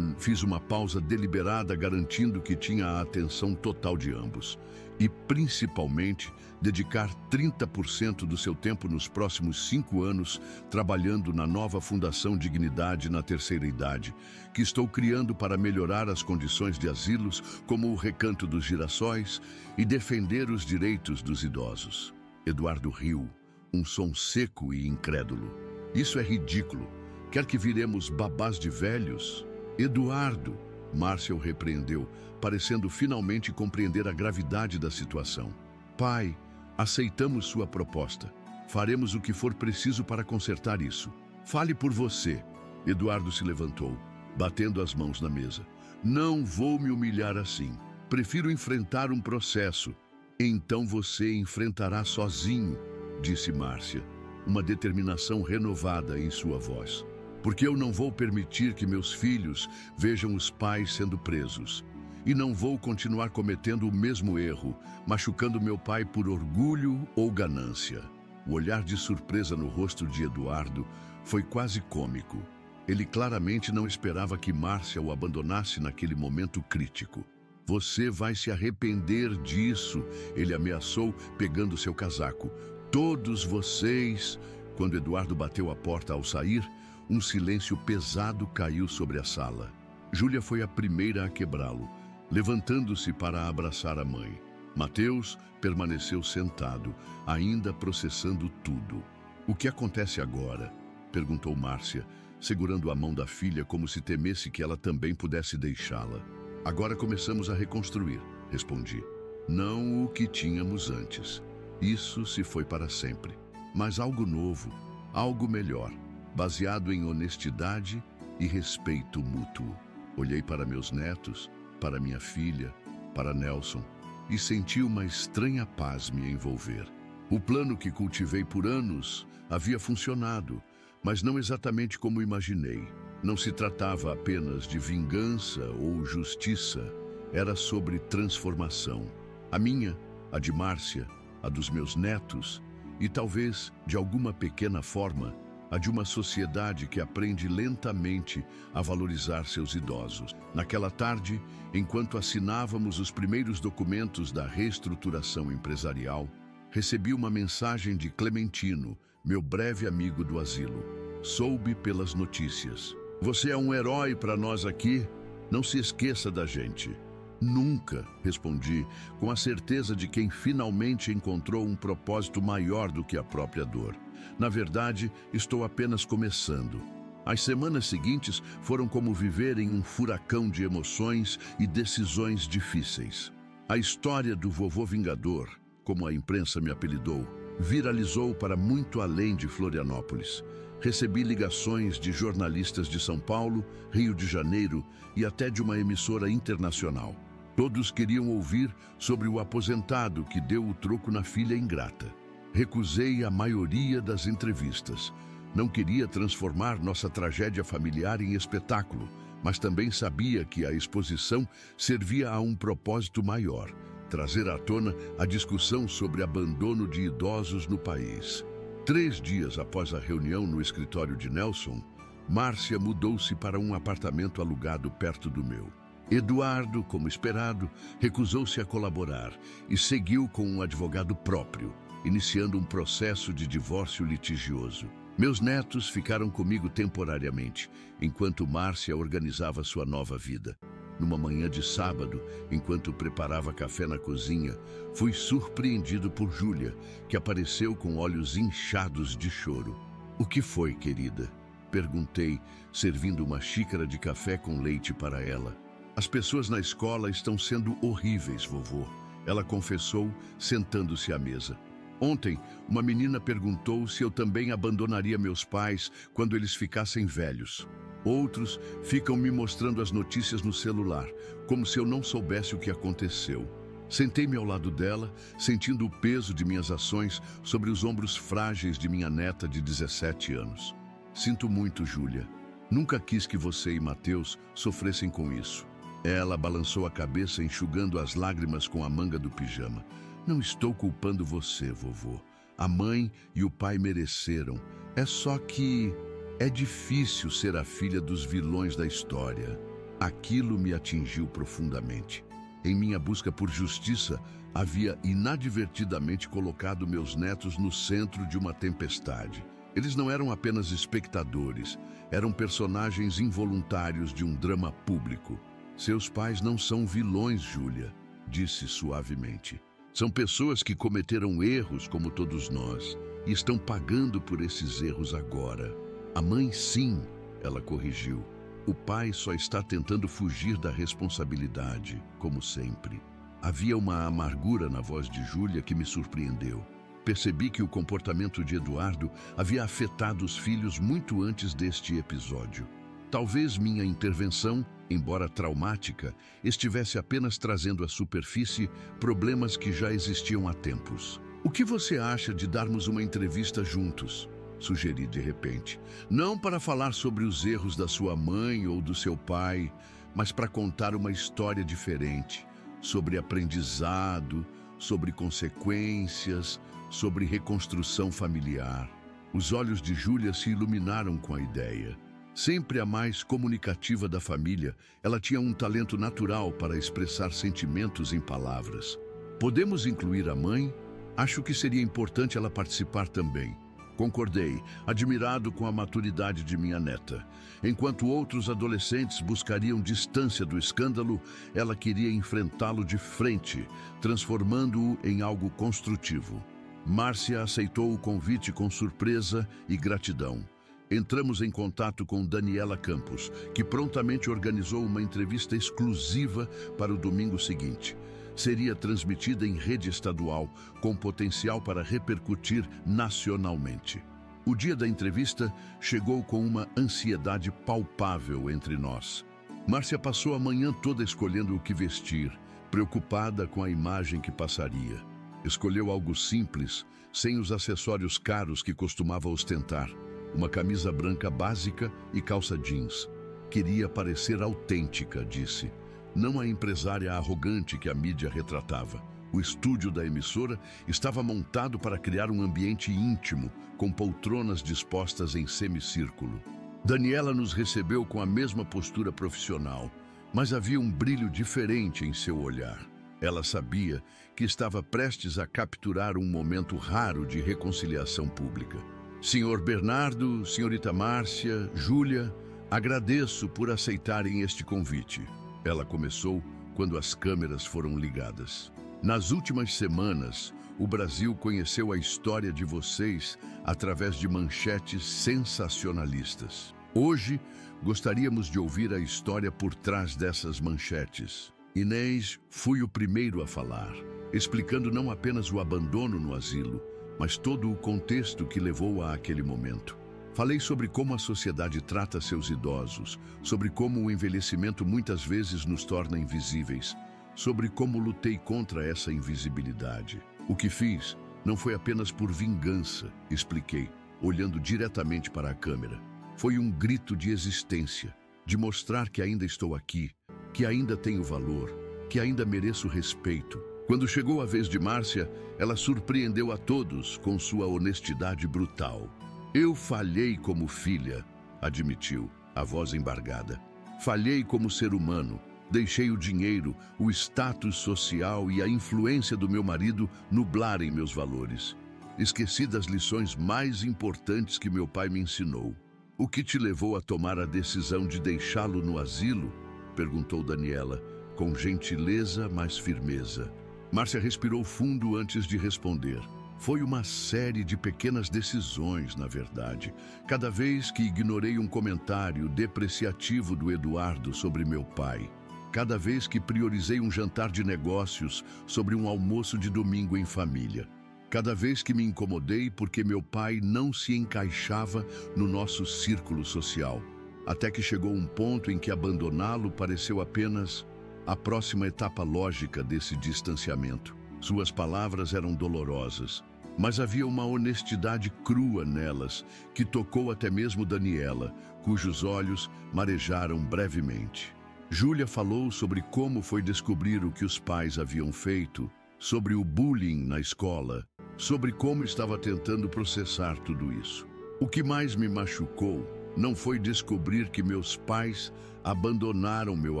Speaker 1: fiz uma pausa deliberada garantindo que tinha a atenção total de ambos. E, principalmente, dedicar 30% do seu tempo nos próximos 5 anos trabalhando na nova Fundação Dignidade na Terceira Idade, que estou criando para melhorar as condições de asilos, como o Recanto dos Girassóis, e defender os direitos dos idosos. Eduardo riu, um som seco e incrédulo. Isso é ridículo. Quer que viremos babás de velhos? Eduardo, Márcia o repreendeu, parecendo finalmente compreender a gravidade da situação. Pai, aceitamos sua proposta. Faremos o que for preciso para consertar isso. Fale por você. Eduardo se levantou, batendo as mãos na mesa. Não vou me humilhar assim. Prefiro enfrentar um processo. Então você enfrentará sozinho, disse Márcia, uma determinação renovada em sua voz. Porque eu não vou permitir que meus filhos vejam os pais sendo presos. E não vou continuar cometendo o mesmo erro, machucando meu pai por orgulho ou ganância. O olhar de surpresa no rosto de Eduardo foi quase cômico. Ele claramente não esperava que Márcia o abandonasse naquele momento crítico. Você vai se arrepender disso, ele ameaçou, pegando seu casaco. Todos vocês... Quando Eduardo bateu a porta ao sair, um silêncio pesado caiu sobre a sala. Júlia foi a primeira a quebrá-lo, levantando-se para abraçar a mãe. Mateus permaneceu sentado, ainda processando tudo. O que acontece agora? Perguntou Márcia, segurando a mão da filha como se temesse que ela também pudesse deixá-la. Agora começamos a reconstruir, respondi. Não o que tínhamos antes. Isso se foi para sempre. Mas algo novo, algo melhor, baseado em honestidade e respeito mútuo. Olhei para meus netos, para minha filha, para Nelson, e senti uma estranha paz me envolver. O plano que cultivei por anos havia funcionado, mas não exatamente como imaginei. Não se tratava apenas de vingança ou justiça, era sobre transformação. A minha, a de Márcia, a dos meus netos e talvez, de alguma pequena forma, a de uma sociedade que aprende lentamente a valorizar seus idosos. Naquela tarde, enquanto assinávamos os primeiros documentos da reestruturação empresarial, recebi uma mensagem de Clementino, meu breve amigo do asilo. Soube pelas notícias. Você é um herói para nós aqui. Não se esqueça da gente. Nunca, respondi, com a certeza de quem finalmente encontrou um propósito maior do que a própria dor. Na verdade, estou apenas começando. As semanas seguintes foram como viver em um furacão de emoções e decisões difíceis. A história do vovô Vingador, como a imprensa me apelidou, viralizou para muito além de Florianópolis. Recebi ligações de jornalistas de São Paulo, Rio de Janeiro e até de uma emissora internacional. Todos queriam ouvir sobre o aposentado que deu o troco na filha ingrata. Recusei a maioria das entrevistas. Não queria transformar nossa tragédia familiar em espetáculo, mas também sabia que a exposição servia a um propósito maior: trazer à tona a discussão sobre abandono de idosos no país. 3 dias após a reunião no escritório de Nelson, Márcia mudou-se para um apartamento alugado perto do meu. Eduardo, como esperado, recusou-se a colaborar e seguiu com um advogado próprio, iniciando um processo de divórcio litigioso. Meus netos ficaram comigo temporariamente, enquanto Márcia organizava sua nova vida. Numa manhã de sábado, enquanto preparava café na cozinha, fui surpreendido por Júlia, que apareceu com olhos inchados de choro. "O que foi, querida?" perguntei, servindo uma xícara de café com leite para ela. "As pessoas na escola estão sendo horríveis, vovô", ela confessou, sentando-se à mesa. "Ontem, uma menina perguntou se eu também abandonaria meus pais quando eles ficassem velhos. Outros ficam me mostrando as notícias no celular, como se eu não soubesse o que aconteceu. Sentei-me ao lado dela, sentindo o peso de minhas ações sobre os ombros frágeis de minha neta de 17 anos. Sinto muito, Júlia. Nunca quis que você e Mateus sofressem com isso. Ela balançou a cabeça, enxugando as lágrimas com a manga do pijama. Não estou culpando você, vovô. A mãe e o pai mereceram. É só que é difícil ser a filha dos vilões da história. Aquilo me atingiu profundamente. Em minha busca por justiça, havia inadvertidamente colocado meus netos no centro de uma tempestade. Eles não eram apenas espectadores, eram personagens involuntários de um drama público. Seus pais não são vilões, Júlia, disse suavemente. São pessoas que cometeram erros como todos nós e estão pagando por esses erros agora. A mãe, sim, ela corrigiu. O pai só está tentando fugir da responsabilidade, como sempre. Havia uma amargura na voz de Júlia que me surpreendeu. Percebi que o comportamento de Eduardo havia afetado os filhos muito antes deste episódio. Talvez minha intervenção, embora traumática, estivesse apenas trazendo à superfície problemas que já existiam há tempos. O que você acha de darmos uma entrevista juntos? Sugeri de repente. Não para falar sobre os erros da sua mãe ou do seu pai, mas para contar uma história diferente, sobre aprendizado, sobre consequências, sobre reconstrução familiar. Os olhos de Júlia se iluminaram com a ideia. Sempre a mais comunicativa da família, ela tinha um talento natural para expressar sentimentos em palavras. Podemos incluir a mãe? Acho que seria importante ela participar também. Concordei, admirado com a maturidade de minha neta. Enquanto outros adolescentes buscariam distância do escândalo, ela queria enfrentá-lo de frente, transformando-o em algo construtivo. Márcia aceitou o convite com surpresa e gratidão. Entramos em contato com Daniela Campos, que prontamente organizou uma entrevista exclusiva para o domingo seguinte. Seria transmitida em rede estadual, com potencial para repercutir nacionalmente. O dia da entrevista chegou com uma ansiedade palpável entre nós. Márcia passou a manhã toda escolhendo o que vestir, preocupada com a imagem que passaria. Escolheu algo simples, sem os acessórios caros que costumava ostentar. Uma camisa branca básica e calça jeans. Queria parecer autêntica, disse. Não a empresária arrogante que a mídia retratava. O estúdio da emissora estava montado para criar um ambiente íntimo, com poltronas dispostas em semicírculo. Daniela nos recebeu com a mesma postura profissional, mas havia um brilho diferente em seu olhar. Ela sabia que estava prestes a capturar um momento raro de reconciliação pública. Senhor Bernardo, senhorita Márcia, Júlia, agradeço por aceitarem este convite. Ela começou quando as câmeras foram ligadas. Nas últimas semanas, o Brasil conheceu a história de vocês através de manchetes sensacionalistas. Hoje, gostaríamos de ouvir a história por trás dessas manchetes. Inês, fui o primeiro a falar, explicando não apenas o abandono no asilo, mas todo o contexto que levou a aquele momento. Falei sobre como a sociedade trata seus idosos, sobre como o envelhecimento muitas vezes nos torna invisíveis, sobre como lutei contra essa invisibilidade. O que fiz não foi apenas por vingança, expliquei, olhando diretamente para a câmera. Foi um grito de existência, de mostrar que ainda estou aqui, que ainda tenho valor, que ainda mereço respeito. Quando chegou a vez de Márcia, ela surpreendeu a todos com sua honestidade brutal. Eu falhei como filha, admitiu, a voz embargada. Falhei como ser humano. Deixei o dinheiro, o status social e a influência do meu marido nublarem meus valores. Esqueci das lições mais importantes que meu pai me ensinou. O que te levou a tomar a decisão de deixá-lo no asilo? Perguntou Daniela, com gentileza, mas firmeza. Márcia respirou fundo antes de responder. Foi uma série de pequenas decisões, na verdade. Cada vez que ignorei um comentário depreciativo do Eduardo sobre meu pai. Cada vez que priorizei um jantar de negócios sobre um almoço de domingo em família. Cada vez que me incomodei porque meu pai não se encaixava no nosso círculo social. Até que chegou um ponto em que abandoná-lo pareceu apenas a próxima etapa lógica desse distanciamento. Suas palavras eram dolorosas, mas havia uma honestidade crua nelas que tocou até mesmo Daniela, cujos olhos marejaram brevemente. Júlia falou sobre como foi descobrir o que os pais haviam feito, sobre o bullying na escola, sobre como estava tentando processar tudo isso. O que mais me machucou não foi descobrir que meus pais abandonaram meu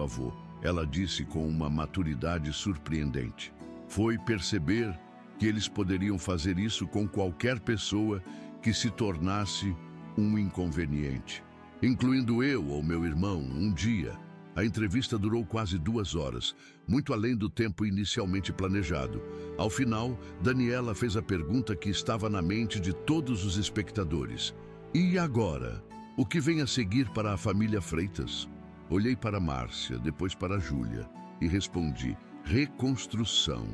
Speaker 1: avô, ela disse com uma maturidade surpreendente. Foi perceber que eles poderiam fazer isso com qualquer pessoa que se tornasse um inconveniente, incluindo eu ou meu irmão, um dia. A entrevista durou quase 2 horas, muito além do tempo inicialmente planejado. Ao final, Daniela fez a pergunta que estava na mente de todos os espectadores. E agora? O que vem a seguir para a família Freitas? Olhei para Márcia, depois para Júlia, e respondi: reconstrução.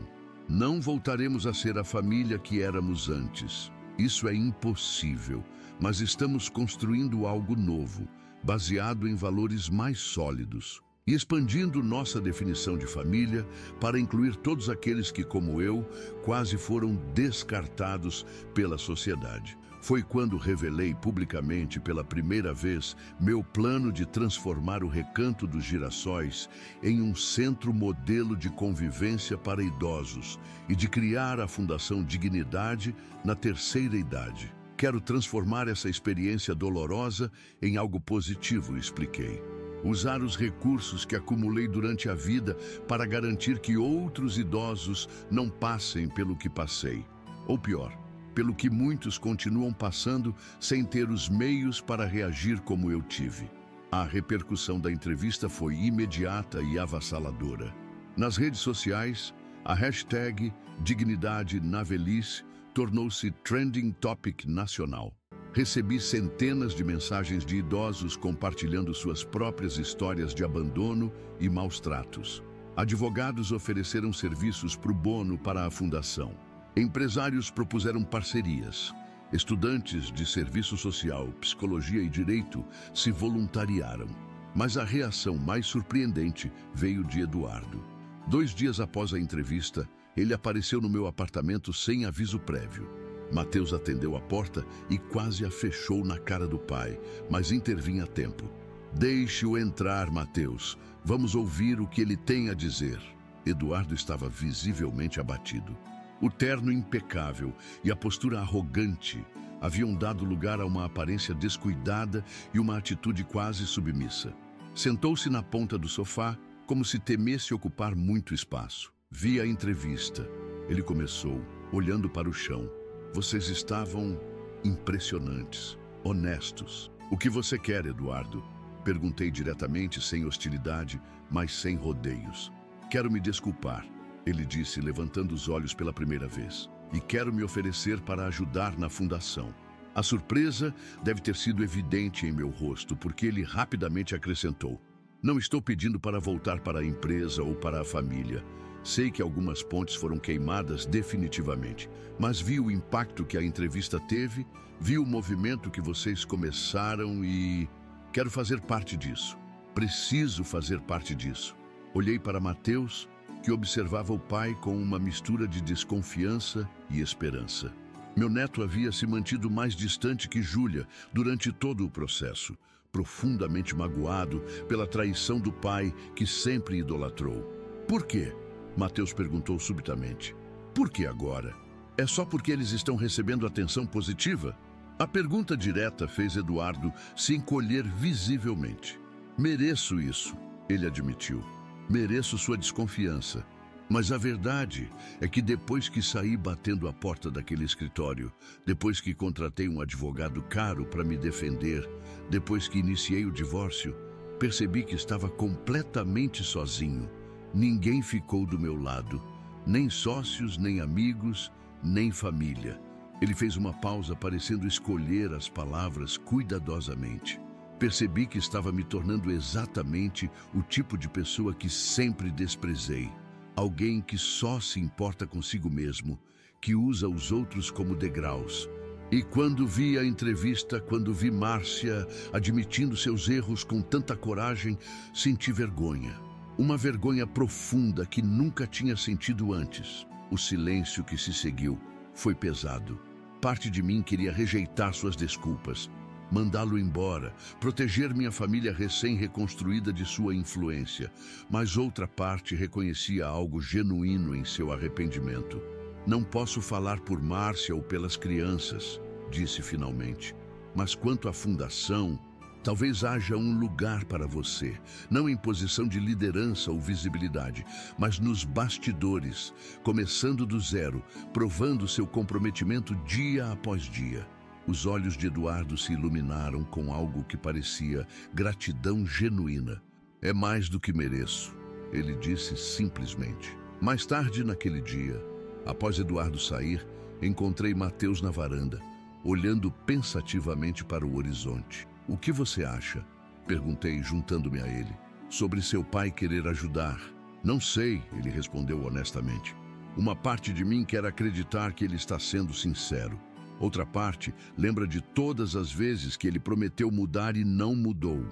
Speaker 1: Não voltaremos a ser a família que éramos antes. Isso é impossível, mas estamos construindo algo novo, baseado em valores mais sólidos, e expandindo nossa definição de família para incluir todos aqueles que, como eu, quase foram descartados pela sociedade. Foi quando revelei publicamente pela primeira vez meu plano de transformar o Recanto dos Girassóis em um centro modelo de convivência para idosos e de criar a Fundação Dignidade na terceira idade. Quero transformar essa experiência dolorosa em algo positivo, expliquei. Usar os recursos que acumulei durante a vida para garantir que outros idosos não passem pelo que passei. Ou pior, pelo que muitos continuam passando sem ter os meios para reagir como eu tive. A repercussão da entrevista foi imediata e avassaladora. Nas redes sociais, a hashtag Dignidade na Velhice tornou-se trending topic nacional. Recebi centenas de mensagens de idosos compartilhando suas próprias histórias de abandono e maus tratos. Advogados ofereceram serviços pro bono para a fundação. Empresários propuseram parcerias. Estudantes de serviço social, psicologia e direito se voluntariaram. Mas a reação mais surpreendente veio de Eduardo. 2 dias após a entrevista, ele apareceu no meu apartamento sem aviso prévio. Mateus atendeu a porta e quase a fechou na cara do pai, mas intervinha a tempo. Deixe-o entrar, Mateus. Vamos ouvir o que ele tem a dizer. Eduardo estava visivelmente abatido. O terno impecável e a postura arrogante haviam dado lugar a uma aparência descuidada e uma atitude quase submissa. Sentou-se na ponta do sofá, como se temesse ocupar muito espaço. Vi a entrevista. Ele começou, olhando para o chão. Vocês estavam impressionantes, honestos. O que você quer, Eduardo? Perguntei diretamente, sem hostilidade, mas sem rodeios. Quero me desculpar, ele disse, levantando os olhos pela primeira vez. E quero me oferecer para ajudar na fundação. A surpresa deve ter sido evidente em meu rosto, porque ele rapidamente acrescentou: não estou pedindo para voltar para a empresa ou para a família. Sei que algumas pontes foram queimadas definitivamente, mas vi o impacto que a entrevista teve, vi o movimento que vocês começaram e quero fazer parte disso. Preciso fazer parte disso. Olhei para Mateus, que observava o pai com uma mistura de desconfiança e esperança. Meu neto havia se mantido mais distante que Júlia durante todo o processo, profundamente magoado pela traição do pai que sempre idolatrou. Por quê? Mateus perguntou subitamente. Por que agora? É só porque eles estão recebendo atenção positiva? A pergunta direta fez Eduardo se encolher visivelmente. Mereço isso, ele admitiu. Mereço sua desconfiança. Mas a verdade é que depois que saí batendo a porta daquele escritório, depois que contratei um advogado caro para me defender, depois que iniciei o divórcio, percebi que estava completamente sozinho. Ninguém ficou do meu lado, nem sócios, nem amigos, nem família. Ele fez uma pausa, parecendo escolher as palavras cuidadosamente. Percebi que estava me tornando exatamente o tipo de pessoa que sempre desprezei. Alguém que só se importa consigo mesmo, que usa os outros como degraus. E quando vi a entrevista, quando vi Márcia admitindo seus erros com tanta coragem, senti vergonha. Uma vergonha profunda que nunca tinha sentido antes. O silêncio que se seguiu foi pesado. Parte de mim queria rejeitar suas desculpas, mandá-lo embora, proteger minha família recém-reconstruída de sua influência. Mas outra parte reconhecia algo genuíno em seu arrependimento. Não posso falar por Márcia ou pelas crianças, disse finalmente. Mas quanto à fundação, talvez haja um lugar para você, não em posição de liderança ou visibilidade, mas nos bastidores, começando do zero, provando seu comprometimento dia após dia. Os olhos de Eduardo se iluminaram com algo que parecia gratidão genuína. É mais do que mereço, ele disse simplesmente. Mais tarde naquele dia, após Eduardo sair, encontrei Mateus na varanda, olhando pensativamente para o horizonte. O que você acha? Perguntei, juntando-me a ele. Sobre seu pai querer ajudar. Não sei, ele respondeu honestamente. Uma parte de mim quer acreditar que ele está sendo sincero. Outra parte lembra de todas as vezes que ele prometeu mudar e não mudou.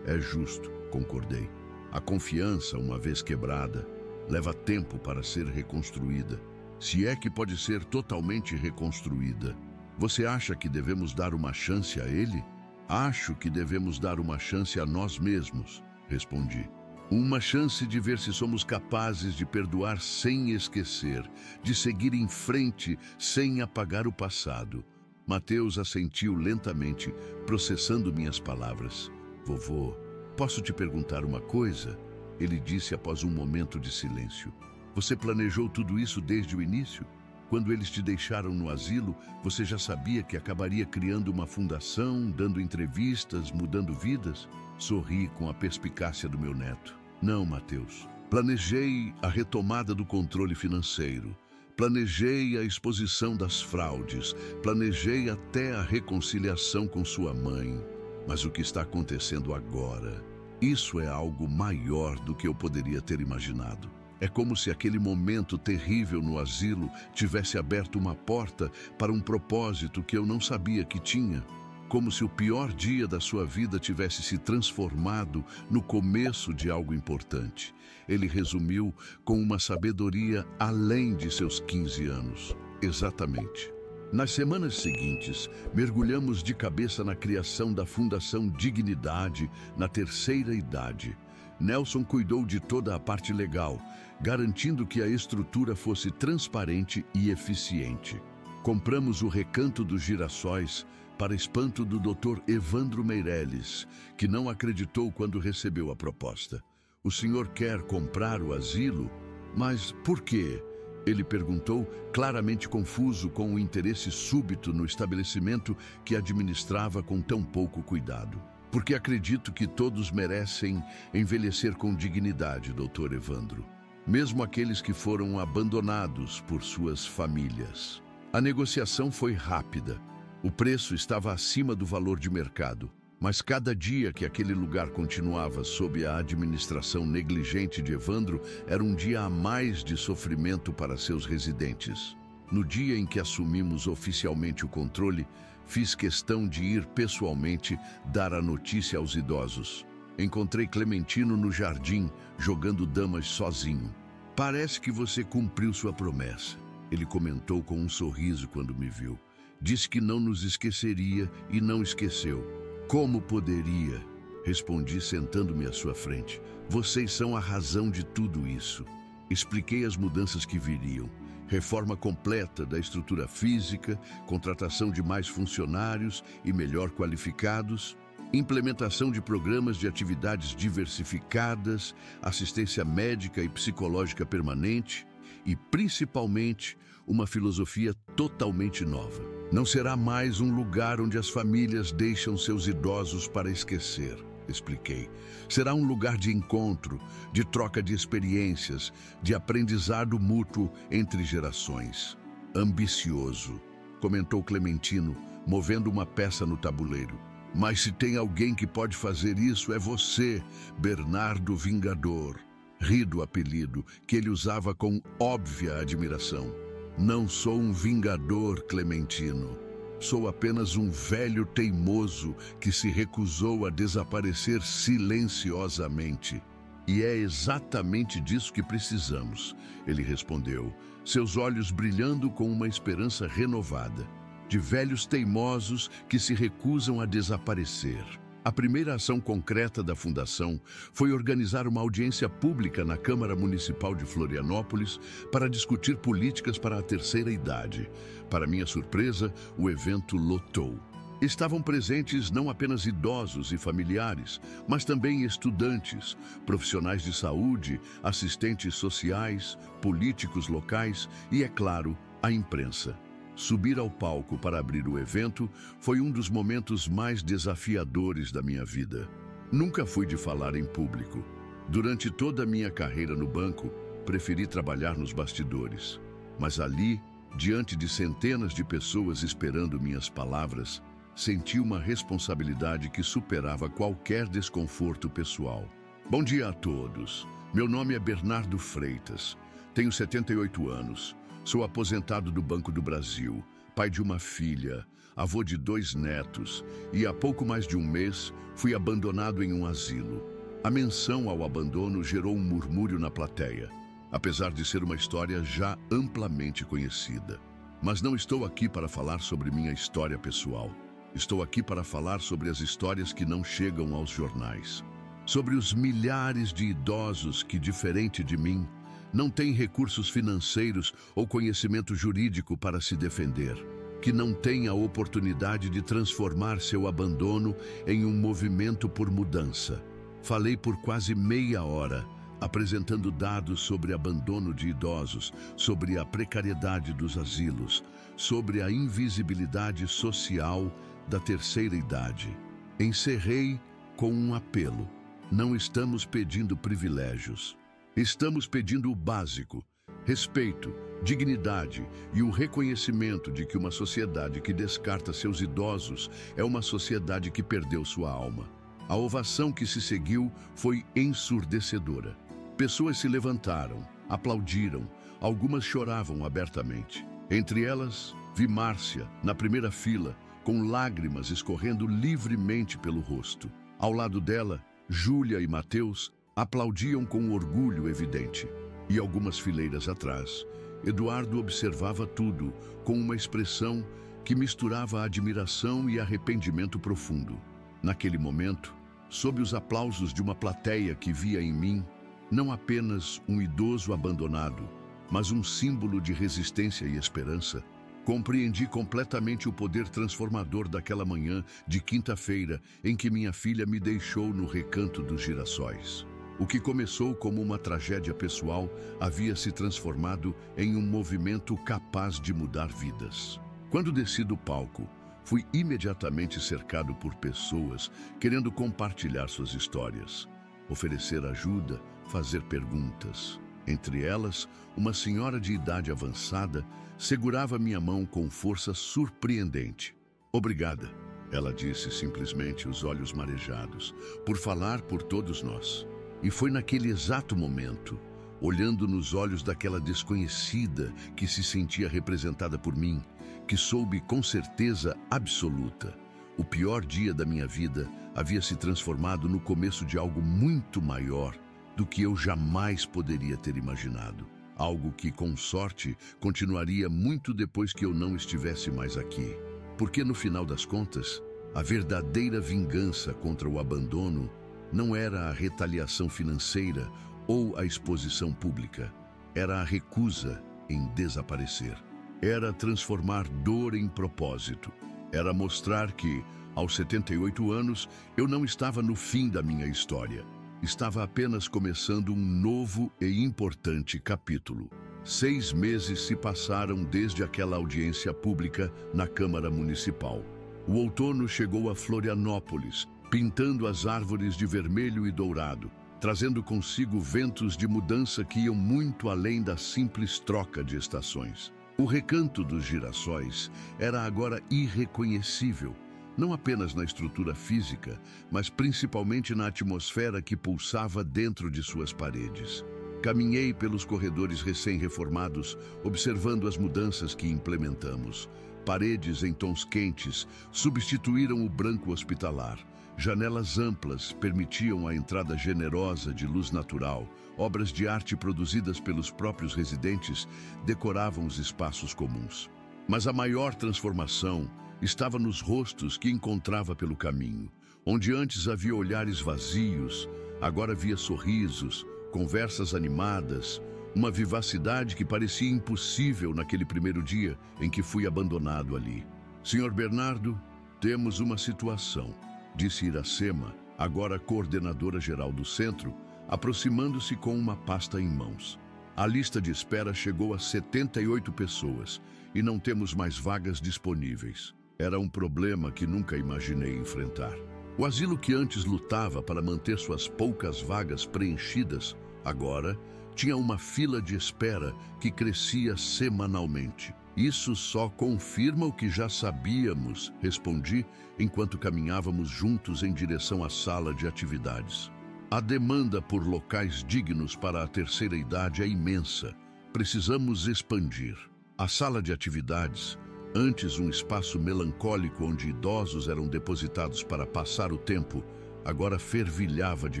Speaker 1: É justo, concordei. A confiança, uma vez quebrada, leva tempo para ser reconstruída. Se é que pode ser totalmente reconstruída. Você acha que devemos dar uma chance a ele? Acho que devemos dar uma chance a nós mesmos, respondi. Uma chance de ver se somos capazes de perdoar sem esquecer, de seguir em frente sem apagar o passado. Mateus assentiu lentamente, processando minhas palavras. Vovô, posso te perguntar uma coisa? Ele disse após um momento de silêncio. Você planejou tudo isso desde o início? Quando eles te deixaram no asilo, você já sabia que acabaria criando uma fundação, dando entrevistas, mudando vidas? Sorri com a perspicácia do meu neto. Não, Mateus. Planejei a retomada do controle financeiro. Planejei a exposição das fraudes. Planejei até a reconciliação com sua mãe. Mas o que está acontecendo agora, isso é algo maior do que eu poderia ter imaginado. É como se aquele momento terrível no asilo tivesse aberto uma porta para um propósito que eu não sabia que tinha. Como se o pior dia da sua vida tivesse se transformado no começo de algo importante. Ele resumiu com uma sabedoria além de seus 15 anos. Exatamente. Nas semanas seguintes, mergulhamos de cabeça na criação da Fundação Dignidade na terceira idade. Nelson cuidou de toda a parte legal, garantindo que a estrutura fosse transparente e eficiente. Compramos o Recanto dos Girassóis, para espanto do Dr. Evandro Meirelles, que não acreditou quando recebeu a proposta. O senhor quer comprar o asilo? Mas por quê? Ele perguntou, claramente confuso com o interesse súbito no estabelecimento que administrava com tão pouco cuidado. Porque acredito que todos merecem envelhecer com dignidade, Dr. Evandro. Mesmo aqueles que foram abandonados por suas famílias. A negociação foi rápida. O preço estava acima do valor de mercado. Mas cada dia que aquele lugar continuava sob a administração negligente de Evandro era um dia a mais de sofrimento para seus residentes. No dia em que assumimos oficialmente o controle, fiz questão de ir pessoalmente dar a notícia aos idosos. Encontrei Clementino no jardim, jogando damas sozinho. Parece que você cumpriu sua promessa, ele comentou com um sorriso quando me viu. Disse que não nos esqueceria e não esqueceu. Como poderia? Respondi sentando-me à sua frente. Vocês são a razão de tudo isso. Expliquei as mudanças que viriam. Reforma completa da estrutura física, contratação de mais funcionários e melhor qualificados, implementação de programas de atividades diversificadas, assistência médica e psicológica permanente e, principalmente, uma filosofia totalmente nova. Não será mais um lugar onde as famílias deixam seus idosos para esquecer, expliquei. Será um lugar de encontro, de troca de experiências, de aprendizado mútuo entre gerações. Ambicioso, comentou Clementino, movendo uma peça no tabuleiro. Mas se tem alguém que pode fazer isso é você, Bernardo Vingador. Ri do apelido, que ele usava com óbvia admiração. Não sou um vingador, Clementino. Sou apenas um velho teimoso que se recusou a desaparecer silenciosamente. E é exatamente disso que precisamos, ele respondeu, seus olhos brilhando com uma esperança renovada, de velhos teimosos que se recusam a desaparecer. A primeira ação concreta da Fundação foi organizar uma audiência pública na Câmara Municipal de Florianópolis para discutir políticas para a terceira idade. Para minha surpresa, o evento lotou. Estavam presentes não apenas idosos e familiares, mas também estudantes, profissionais de saúde, assistentes sociais, políticos locais e, é claro, a imprensa. Subir ao palco para abrir o evento foi um dos momentos mais desafiadores da minha vida. Nunca fui de falar em público. Durante toda a minha carreira no banco, preferi trabalhar nos bastidores. Mas ali, diante de centenas de pessoas esperando minhas palavras, senti uma responsabilidade que superava qualquer desconforto pessoal. Bom dia a todos. Meu nome é Bernardo Freitas. Tenho 78 anos. Sou aposentado do Banco do Brasil, pai de uma filha, avô de 2 netos e há pouco mais de um mês fui abandonado em um asilo. A menção ao abandono gerou um murmúrio na plateia, apesar de ser uma história já amplamente conhecida. Mas não estou aqui para falar sobre minha história pessoal. Estou aqui para falar sobre as histórias que não chegam aos jornais. Sobre os milhares de idosos que, diferente de mim, não têm recursos financeiros ou conhecimento jurídico para se defender, que não têm a oportunidade de transformar seu abandono em um movimento por mudança. Falei por quase meia hora, apresentando dados sobre abandono de idosos, sobre a precariedade dos asilos, sobre a invisibilidade social da terceira idade. Encerrei com um apelo. Não estamos pedindo privilégios. Estamos pedindo o básico: respeito, dignidade e o reconhecimento de que uma sociedade que descarta seus idosos é uma sociedade que perdeu sua alma. A ovação que se seguiu foi ensurdecedora. Pessoas se levantaram, aplaudiram, algumas choravam abertamente. Entre elas, vi Márcia, na primeira fila, com lágrimas escorrendo livremente pelo rosto. Ao lado dela, Júlia e Mateus aplaudiam com orgulho evidente. E algumas fileiras atrás, Eduardo observava tudo com uma expressão que misturava admiração e arrependimento profundo. Naquele momento, sob os aplausos de uma plateia que via em mim não apenas um idoso abandonado, mas um símbolo de resistência e esperança, compreendi completamente o poder transformador daquela manhã de quinta-feira em que minha filha me deixou no Recanto dos Girassóis. O que começou como uma tragédia pessoal havia se transformado em um movimento capaz de mudar vidas. Quando desci do palco, fui imediatamente cercado por pessoas querendo compartilhar suas histórias, oferecer ajuda, fazer perguntas. Entre elas, uma senhora de idade avançada segurava minha mão com força surpreendente. "Obrigada", ela disse simplesmente, os olhos marejados, "por falar por todos nós." E foi naquele exato momento, olhando nos olhos daquela desconhecida que se sentia representada por mim, que soube com certeza absoluta: o pior dia da minha vida havia se transformado no começo de algo muito maior do que eu jamais poderia ter imaginado. Algo que, com sorte, continuaria muito depois que eu não estivesse mais aqui. Porque, no final das contas, a verdadeira vingança contra o abandono não era a retaliação financeira ou a exposição pública. Era a recusa em desaparecer. Era transformar dor em propósito. Era mostrar que, aos 78 anos, eu não estava no fim da minha história. Estava apenas começando um novo e importante capítulo. 6 meses se passaram desde aquela audiência pública na Câmara Municipal. O outono chegou a Florianópolis, pintando as árvores de vermelho e dourado, trazendo consigo ventos de mudança que iam muito além da simples troca de estações. O Recanto dos Girassóis era agora irreconhecível, não apenas na estrutura física, mas principalmente na atmosfera que pulsava dentro de suas paredes. Caminhei pelos corredores recém-reformados, observando as mudanças que implementamos. Paredes em tons quentes substituíram o branco hospitalar. Janelas amplas permitiam a entrada generosa de luz natural. Obras de arte produzidas pelos próprios residentes decoravam os espaços comuns. Mas a maior transformação estava nos rostos que encontrava pelo caminho. Onde antes havia olhares vazios, agora havia sorrisos, conversas animadas, uma vivacidade que parecia impossível naquele primeiro dia em que fui abandonado ali. Senhor Bernardo, temos uma situação, disse Iracema, agora coordenadora geral do centro, aproximando-se com uma pasta em mãos. A lista de espera chegou a 78 pessoas e não temos mais vagas disponíveis. Era um problema que nunca imaginei enfrentar. O asilo que antes lutava para manter suas poucas vagas preenchidas, agora tinha uma fila de espera que crescia semanalmente. Isso só confirma o que já sabíamos, respondi enquanto caminhávamos juntos em direção à sala de atividades. A demanda por locais dignos para a terceira idade é imensa. Precisamos expandir. A sala de atividades, antes um espaço melancólico onde idosos eram depositados para passar o tempo, agora fervilhava de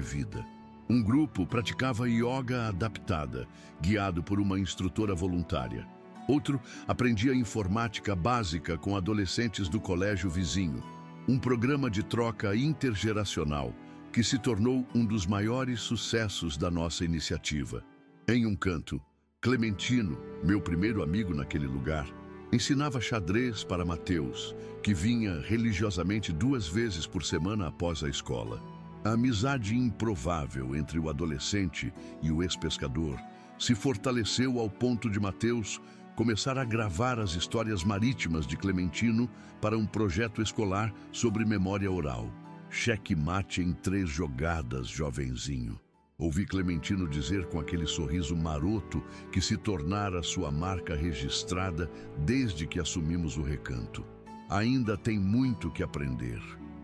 Speaker 1: vida. Um grupo praticava yoga adaptada, guiado por uma instrutora voluntária. Outro aprendia informática básica com adolescentes do colégio vizinho. Um programa de troca intergeracional que se tornou um dos maiores sucessos da nossa iniciativa. Em um canto, Clementino, meu primeiro amigo naquele lugar, ensinava xadrez para Mateus, que vinha religiosamente 2 vezes por semana após a escola. A amizade improvável entre o adolescente e o ex-pescador se fortaleceu ao ponto de Mateus começar a gravar as histórias marítimas de Clementino para um projeto escolar sobre memória oral. Cheque-mate em 3 jogadas, jovenzinho. Ouvi Clementino dizer com aquele sorriso maroto que se tornara sua marca registrada desde que assumimos o recanto. Ainda tem muito que aprender.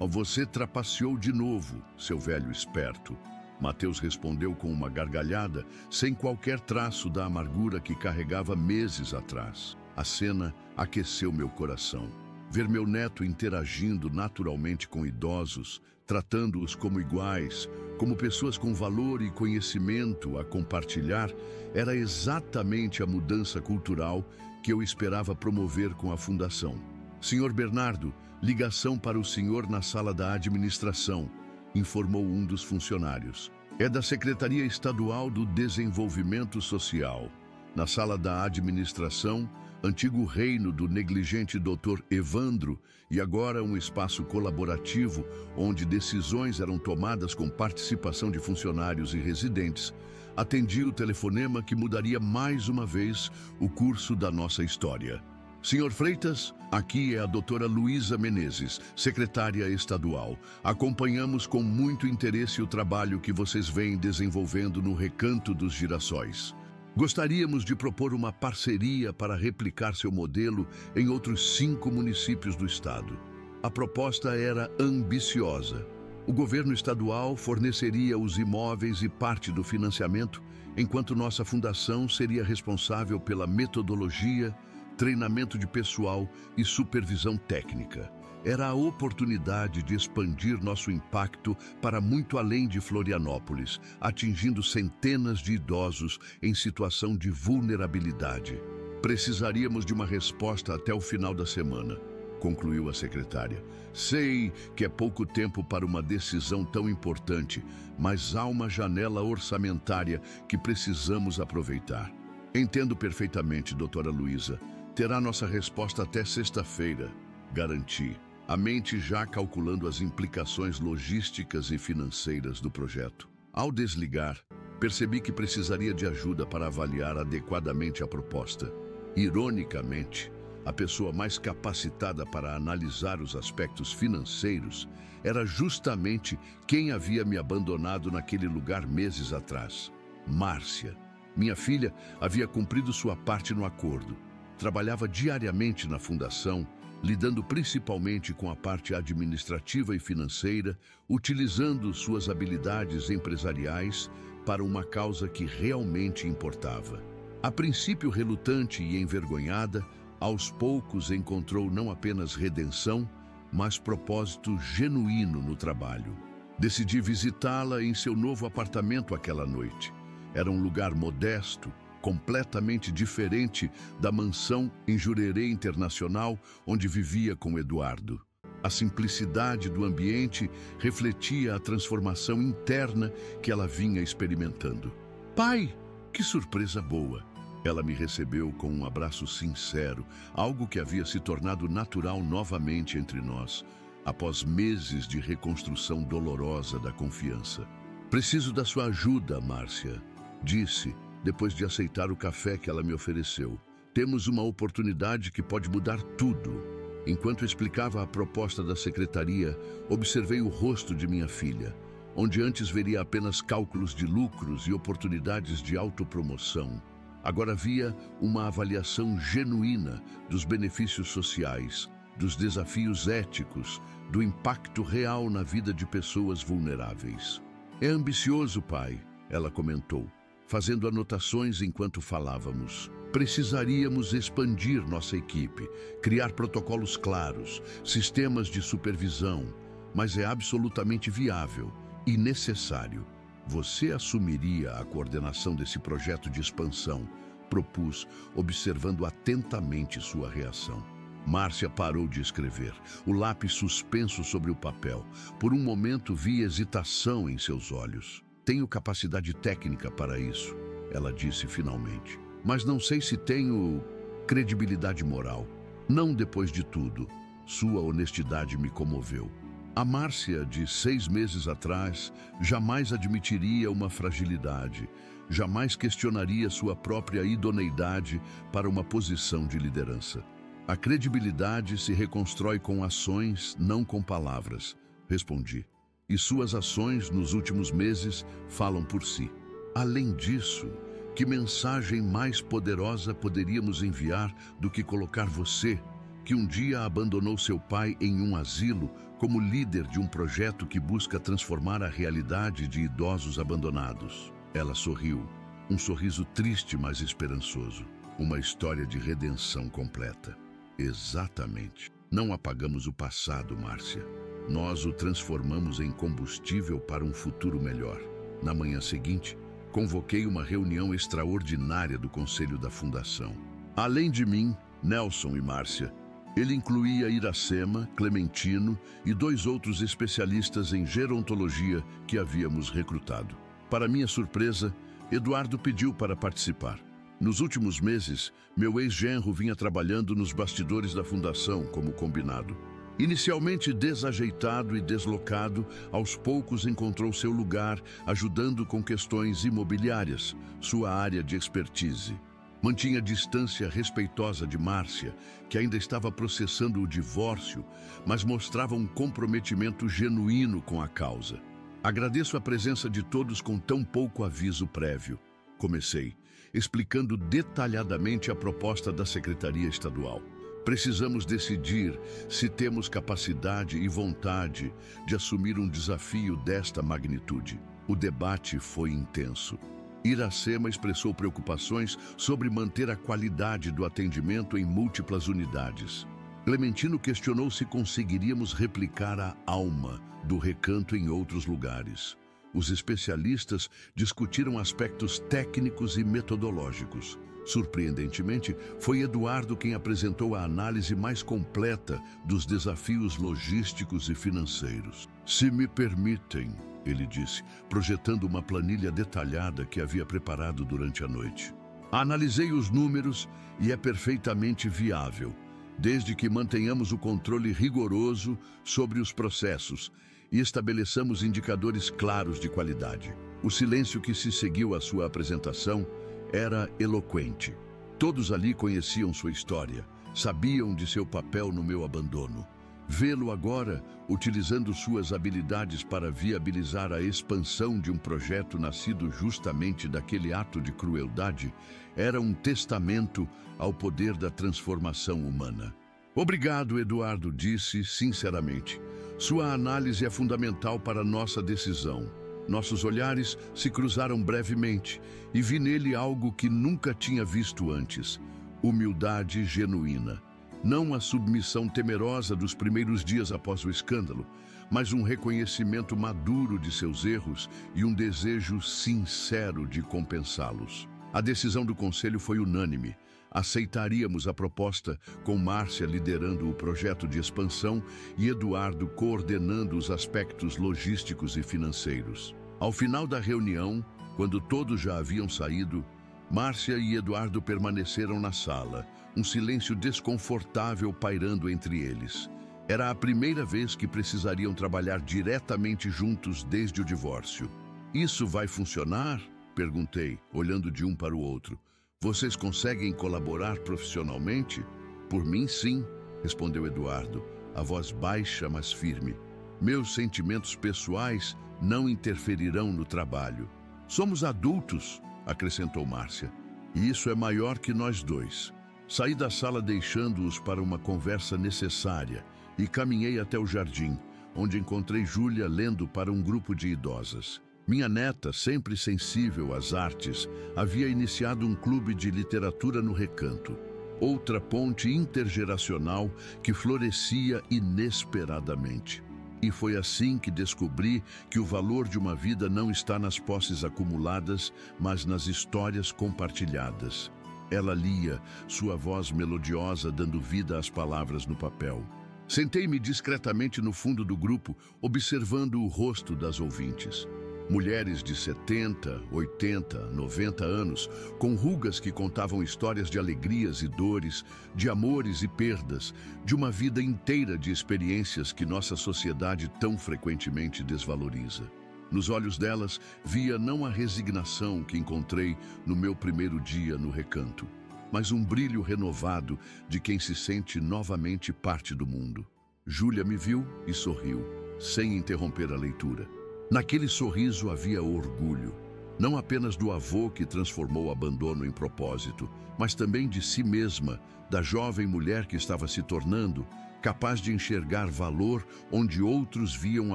Speaker 1: Você trapaceou de novo, seu velho esperto. Mateus respondeu com uma gargalhada, sem qualquer traço da amargura que carregava meses atrás. A cena aqueceu meu coração. Ver meu neto interagindo naturalmente com idosos, tratando-os como iguais, como pessoas com valor e conhecimento a compartilhar, era exatamente a mudança cultural que eu esperava promover com a fundação. Senhor Bernardo, ligação para o senhor na sala da administração, informou um dos funcionários. É da Secretaria Estadual do Desenvolvimento Social. Na sala da administração, antigo reino do negligente Dr. Evandro e agora um espaço colaborativo onde decisões eram tomadas com participação de funcionários e residentes, atendi o telefonema que mudaria mais uma vez o curso da nossa história. Senhor Freitas, aqui é a doutora Luísa Menezes, secretária estadual. Acompanhamos com muito interesse o trabalho que vocês vêm desenvolvendo no Recanto dos Girassóis. Gostaríamos de propor uma parceria para replicar seu modelo em outros 5 municípios do estado. A proposta era ambiciosa. O governo estadual forneceria os imóveis e parte do financiamento, enquanto nossa fundação seria responsável pela metodologia, treinamento de pessoal e supervisão técnica. Era a oportunidade de expandir nosso impacto para muito além de Florianópolis, atingindo centenas de idosos em situação de vulnerabilidade. Precisaríamos de uma resposta até o final da semana, concluiu a secretária. Sei que é pouco tempo para uma decisão tão importante, mas há uma janela orçamentária que precisamos aproveitar. Entendo perfeitamente, doutora Luísa. Terá nossa resposta até sexta-feira, garanti, a mente já calculando as implicações logísticas e financeiras do projeto. Ao desligar, percebi que precisaria de ajuda para avaliar adequadamente a proposta. Ironicamente, a pessoa mais capacitada para analisar os aspectos financeiros era justamente quem havia me abandonado naquele lugar meses atrás. Márcia, minha filha, havia cumprido sua parte no acordo. Trabalhava diariamente na fundação, lidando principalmente com a parte administrativa e financeira, utilizando suas habilidades empresariais para uma causa que realmente importava. A princípio relutante e envergonhada, aos poucos encontrou não apenas redenção, mas propósito genuíno no trabalho. Decidi visitá-la em seu novo apartamento aquela noite. Era um lugar modesto, completamente diferente da mansão em Jurerê Internacional, onde vivia com Eduardo. A simplicidade do ambiente refletia a transformação interna que ela vinha experimentando. Pai, que surpresa boa! Ela me recebeu com um abraço sincero, algo que havia se tornado natural novamente entre nós, após meses de reconstrução dolorosa da confiança. Preciso da sua ajuda, Márcia, disse, depois de aceitar o café que ela me ofereceu. Temos uma oportunidade que pode mudar tudo. Enquanto explicava a proposta da secretaria, observei o rosto de minha filha, onde antes veria apenas cálculos de lucros e oportunidades de autopromoção. Agora via uma avaliação genuína dos benefícios sociais, dos desafios éticos, do impacto real na vida de pessoas vulneráveis. É ambicioso, pai, ela comentou, fazendo anotações enquanto falávamos. Precisaríamos expandir nossa equipe, criar protocolos claros, sistemas de supervisão, mas é absolutamente viável e necessário. Você assumiria a coordenação desse projeto de expansão, propus, observando atentamente sua reação. Márcia parou de escrever, o lápis suspenso sobre o papel. Por um momento vi hesitação em seus olhos. Tenho capacidade técnica para isso, ela disse finalmente. Mas não sei se tenho credibilidade moral. Não depois de tudo. Sua honestidade me comoveu. A Márcia, de 6 meses atrás, jamais admitiria uma fragilidade, jamais questionaria sua própria idoneidade para uma posição de liderança. A credibilidade se reconstrói com ações, não com palavras, respondi. E suas ações nos últimos meses falam por si. Além disso, que mensagem mais poderosa poderíamos enviar do que colocar você, que um dia abandonou seu pai em um asilo, como líder de um projeto que busca transformar a realidade de idosos abandonados? Ela sorriu, um sorriso triste, mas esperançoso. Uma história de redenção completa. Exatamente. Não apagamos o passado, Márcia. Nós o transformamos em combustível para um futuro melhor. Na manhã seguinte, convoquei uma reunião extraordinária do Conselho da Fundação. Além de mim, Nelson e Márcia, ele incluía Iracema, Clementino e 2 outros especialistas em gerontologia que havíamos recrutado. Para minha surpresa, Eduardo pediu para participar. Nos últimos meses, meu ex-genro vinha trabalhando nos bastidores da fundação, como combinado. Inicialmente desajeitado e deslocado, aos poucos encontrou seu lugar, ajudando com questões imobiliárias, sua área de expertise. Mantinha distância respeitosa de Márcia, que ainda estava processando o divórcio, mas mostrava um comprometimento genuíno com a causa. Agradeço a presença de todos com tão pouco aviso prévio. Comecei, explicando detalhadamente a proposta da Secretaria Estadual. Precisamos decidir se temos capacidade e vontade de assumir um desafio desta magnitude. O debate foi intenso. Iracema expressou preocupações sobre manter a qualidade do atendimento em múltiplas unidades. Clementino questionou se conseguiríamos replicar a alma do recanto em outros lugares. Os especialistas discutiram aspectos técnicos e metodológicos. Surpreendentemente, foi Eduardo quem apresentou a análise mais completa dos desafios logísticos e financeiros. Se me permitem, ele disse, projetando uma planilha detalhada que havia preparado durante a noite. Analisei os números e é perfeitamente viável, desde que mantenhamos o controle rigoroso sobre os processos e estabeleçamos indicadores claros de qualidade. O silêncio que se seguiu à sua apresentação era eloquente. Todos ali conheciam sua história, sabiam de seu papel no meu abandono. Vê-lo agora, utilizando suas habilidades para viabilizar a expansão de um projeto nascido justamente daquele ato de crueldade, era um testamento ao poder da transformação humana. Obrigado, Eduardo disse sinceramente. Sua análise é fundamental para nossa decisão. Nossos olhares se cruzaram brevemente e vi nele algo que nunca tinha visto antes: humildade genuína. Não a submissão temerosa dos primeiros dias após o escândalo, mas um reconhecimento maduro de seus erros e um desejo sincero de compensá-los. A decisão do conselho foi unânime. Aceitaríamos a proposta, com Márcia liderando o projeto de expansão e Eduardo coordenando os aspectos logísticos e financeiros. Ao final da reunião, quando todos já haviam saído, Márcia e Eduardo permaneceram na sala, um silêncio desconfortável pairando entre eles. Era a primeira vez que precisariam trabalhar diretamente juntos desde o divórcio. "Isso vai funcionar?" perguntei, olhando de um para o outro. "Vocês conseguem colaborar profissionalmente?" "Por mim, sim", respondeu Eduardo, a voz baixa, mas firme. "Meus sentimentos pessoais não interferirão no trabalho." "Somos adultos", acrescentou Márcia, "e isso é maior que nós dois." Saí da sala deixando-os para uma conversa necessária e caminhei até o jardim, onde encontrei Júlia lendo para um grupo de idosas. Minha neta, sempre sensível às artes, havia iniciado um clube de literatura no Recanto. Outra ponte intergeracional que florescia inesperadamente. E foi assim que descobri que o valor de uma vida não está nas posses acumuladas, mas nas histórias compartilhadas. Ela lia, sua voz melodiosa dando vida às palavras no papel. Sentei-me discretamente no fundo do grupo, observando o rosto das ouvintes. Mulheres de 70, 80, 90 anos, com rugas que contavam histórias de alegrias e dores, de amores e perdas, de uma vida inteira de experiências que nossa sociedade tão frequentemente desvaloriza. Nos olhos delas, via não a resignação que encontrei no meu primeiro dia no Recanto, mas um brilho renovado de quem se sente novamente parte do mundo. Júlia me viu e sorriu, sem interromper a leitura. Naquele sorriso havia orgulho, não apenas do avô que transformou o abandono em propósito, mas também de si mesma, da jovem mulher que estava se tornando, capaz de enxergar valor onde outros viam